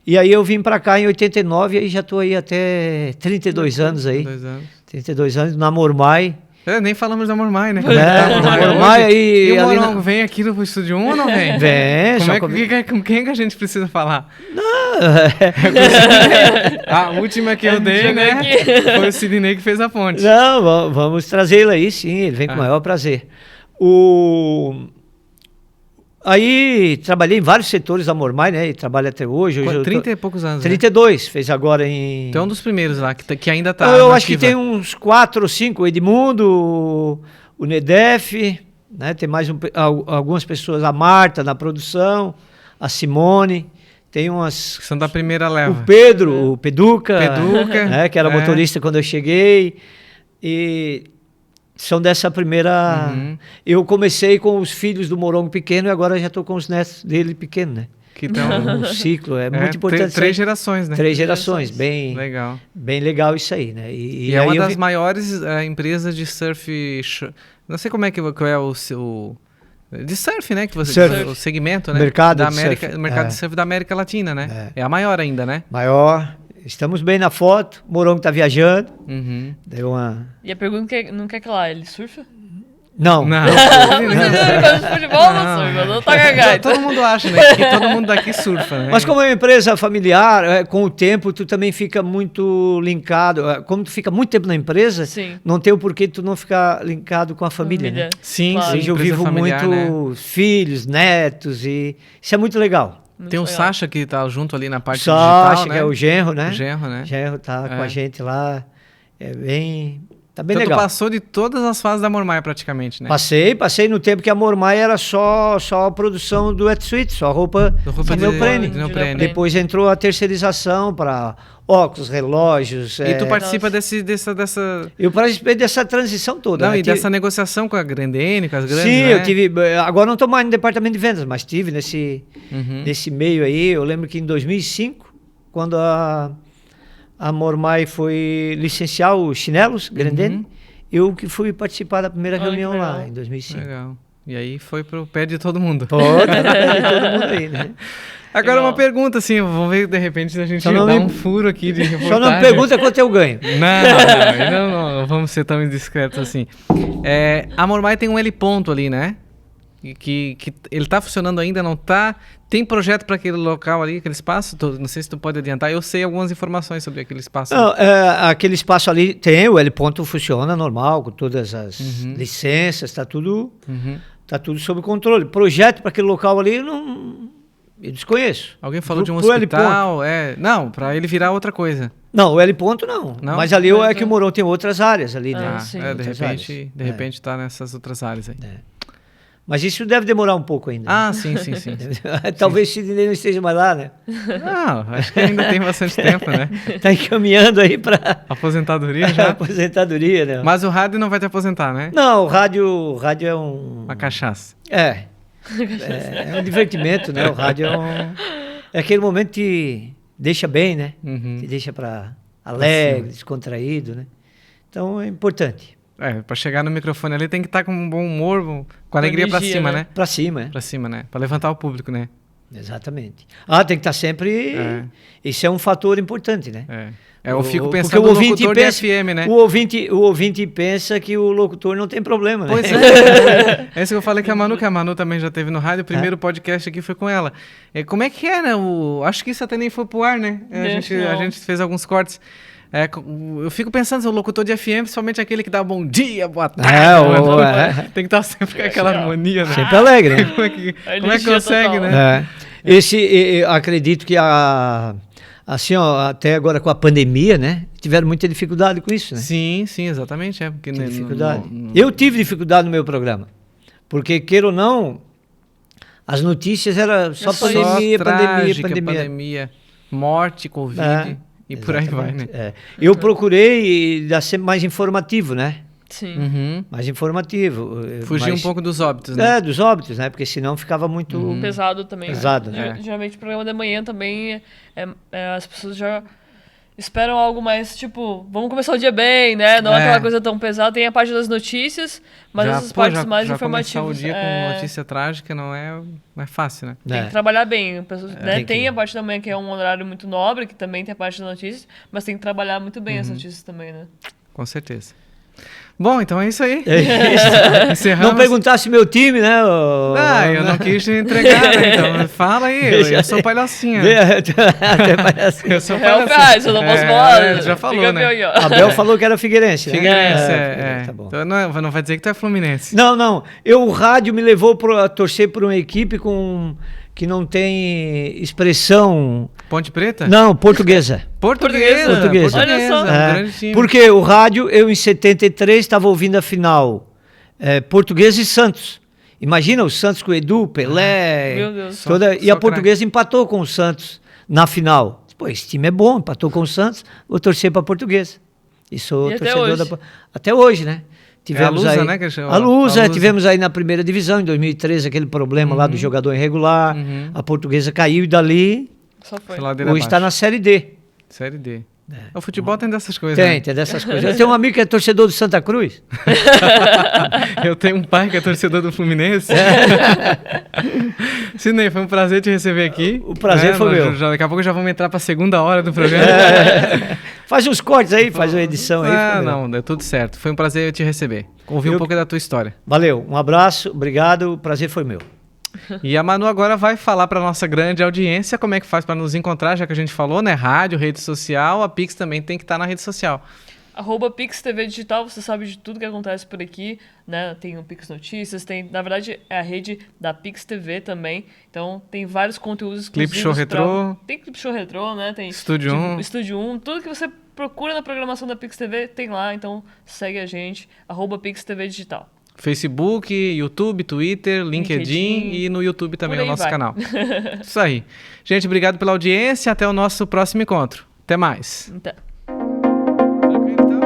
E aí eu vim para cá em 89 e aí já estou aí até 32 anos aí. 2 anos. 32 anos, na Mormai. Nem falamos da Mormai, né? Mormai aí... E o ali Morongo vem aqui no Estúdio 1 ou não vem? Vem. Com quem que a gente precisa falar? Não. A última que eu dei, né? Foi o Sidney que fez a ponte. Não, vamos trazê-lo aí, sim. Ele vem com o maior prazer. Aí trabalhei em vários setores da Mormai, né? E trabalho até hoje. 30 e poucos anos, 32, fez agora em... Então é um dos primeiros lá, que ainda está Eu acho que tem uns 4 ou 5. O Edmundo, o Nedef, né? Tem mais algumas pessoas. A Marta na produção, a Simone. Tem umas... Que são da primeira leva. O Pedro, o Peduca. Peduca. Que era motorista quando eu cheguei. E... são dessa primeira... Eu comecei com os filhos do Morongo pequeno e agora já estou com os netos dele pequeno, né? Que então, um ciclo, é muito importante. 3 gerações, né? 3 gerações, bem legal isso aí, né? E é uma das maiores empresas de surf... Não sei como é que é o seu... De surf, né? Que você, o segmento, né? Mercado da de América, surf. mercado de surf da América Latina, né? É a maior ainda, né? Maior. Estamos bem na foto. O Morongo está viajando. Deu uma... E a pergunta não quer calar, ele surfa? Não. Não. Futebol não surfa, não tá cagado. Todo mundo acha, né? Que todo mundo daqui surfa, né? Mas como é uma empresa familiar, com o tempo tu também fica muito linkado. Como tu fica muito tempo na empresa, Sim. não tem o porquê tu não ficar linkado com a família, né? Sim, claro. Hoje eu vivo familiar, muito filhos, netos, e isso é muito legal. Muito tem o legal. Sacha que tá junto ali na parte Sacha, digital, né? que é o genro, né? O genro, né? O genro tá com a gente lá. É bem... Tá bem Então legal. tu passou de todas as fases da Mormai praticamente, né? Passei no tempo que a Mormai era só a produção do wetsuit, só roupa de neoprene. neoprene. Depois entrou a terceirização para óculos, relógios. E tu participa dessa... Eu participei dessa transição toda. Não, né? e dessa negociação com a Grandene, com as grandes, Sim, né? eu tive... Agora não estou mais no departamento de vendas, mas tive nesse meio aí. Eu lembro que em 2005, quando a Mormai foi licenciar os chinelos, Grandene, eu que fui participar da primeira reunião lá, em 2005. Legal. E aí foi pro pé de todo mundo. Todo mundo aí, né? Agora uma pergunta, assim, vamos ver de repente se a gente dá um furo aqui de reportagem. Só não me pergunta quanto eu ganho. Não vamos ser tão indiscretos assim. A Mormai tem um L ponto ali, né? Que ele tá funcionando ainda, não tá? Tem projeto para aquele local ali, aquele espaço? Não sei se tu pode adiantar. Eu sei algumas informações sobre aquele espaço. Não, aquele espaço ali tem, o L ponto funciona normal, com todas as licenças, tá tudo sob controle. Projeto para aquele local ali, eu desconheço. Alguém falou de um hospital? Não, para ele virar outra coisa. Não, o L ponto não. Mas ali é que o Morão tem outras áreas ali, né? De repente tá nessas outras áreas aí. Mas isso deve demorar um pouco ainda. Sim. Talvez Sidney não esteja mais lá, né? Não, acho que ainda tem bastante tempo, né? Tá encaminhando aí para aposentadoria já? Aposentadoria, né? Mas o rádio não vai te aposentar, né? Não, o rádio é uma cachaça. É um divertimento, né? O rádio é aquele momento que te deixa bem, né? Te deixa alegre, descontraído, né? Então é importante. Pra chegar no microfone ali tem que estar com um bom humor, com alegria pra cima, né? Pra cima, Pra cima, né? Pra levantar o público, né? Exatamente. Tem que estar sempre... Isso é um fator importante, né? Eu fico pensando no locutor de FM, né? O ouvinte pensa que o locutor não tem problema, né? Pois é. É isso que eu falei que a Manu também já teve no rádio. O primeiro podcast aqui foi com ela. Como é que é, né? Acho que isso até nem foi pro ar, né? A gente fez alguns cortes. Eu fico pensando, o locutor de FM, principalmente aquele que dá bom dia, boa tarde. Tem que estar sempre com aquela harmonia, né? Sempre alegre, né? Como é que consegue, total, né? Acredito que assim, até agora com a pandemia, né? Tiveram muita dificuldade com isso, né? Sim, exatamente. Porque dificuldade. Eu tive dificuldade no meu programa. Porque, queira ou não, as notícias eram só pandemia. Morte, Covid... E por aí vai, né? Eu procurei dar sempre mais informativo, né? Sim. Mais informativo. Fugir um pouco dos óbitos, né? Dos óbitos, né? Porque senão ficava muito... Pesado também. Pesado, né? Geralmente o programa da manhã também, as pessoas já esperam algo mais, tipo, vamos começar o dia bem, né? Não é aquela coisa tão pesada. Tem a parte das notícias, mas essas partes mais informativas. Começar o dia com notícia trágica não é fácil, né? Tem que trabalhar bem. Tem a parte da manhã que é um horário muito nobre, que também tem a parte das notícias, mas tem que trabalhar muito bem as notícias também, né? Com certeza. Bom, então é isso aí. Encerramos. Não perguntasse meu time, né? Eu não quis te entregar, né? Então fala aí, eu sou palhacinha. Até palhacinha. Eu sou palhacinha. Eu não posso falar. Já falou, né? Abel falou que era Figueirense. Figueirense, Tá bom. Então não vai dizer que tu é Fluminense. Não. O rádio me levou a torcer por uma equipe que não tem expressão... Ponte Preta? Não, Portuguesa. Portuguesa. Olha só. Grande time. Porque o rádio, eu em 73 estava ouvindo a final Portuguesa e Santos. Imagina o Santos com o Edu, Pelé. Meu Deus. E a Portuguesa empatou com o Santos na final. Pô, esse time é bom, empatou com o Santos, vou torcer para a Portuguesa. E sou torcedor até hoje, né? Tivemos a Lusa, aí, né? Que a Lusa, tivemos aí na primeira divisão, em 2013, aquele problema lá do jogador irregular. A Portuguesa caiu e dali Só foi. hoje está na Série D. Série D. O futebol tem dessas coisas. Tem dessas coisas. Eu tenho um amigo que é torcedor do Santa Cruz. Eu tenho um pai que é torcedor do Fluminense. Sidney, foi um prazer te receber aqui. O prazer foi meu. Daqui a pouco já vamos entrar para a segunda hora do programa. Faz uns cortes aí, faz uma edição aí. Não, deu tudo certo. Foi um prazer te receber. Ouvir um pouco da tua história. Valeu, um abraço, obrigado, o prazer foi meu. E a Manu agora vai falar para nossa grande audiência como é que faz para nos encontrar, já que a gente falou, né? Rádio, rede social, a Pix também tem que estar na rede social. @PixTV Digital, você sabe de tudo que acontece por aqui, né? Tem o Pix Notícias, na verdade é a rede da Pix TV também, então tem vários conteúdos exclusivos. Clipe Show Retrô. Tem Clipe Show Retrô, né? Tem Estúdio 1. Tudo que você procura na programação da Pix TV tem lá, então segue a gente, @PixTV Digital. Facebook, YouTube, Twitter, LinkedIn e no YouTube também, no nosso canal. Isso aí. Gente, obrigado pela audiência. Até o nosso próximo encontro. Até mais. Até. Tranquilo, então?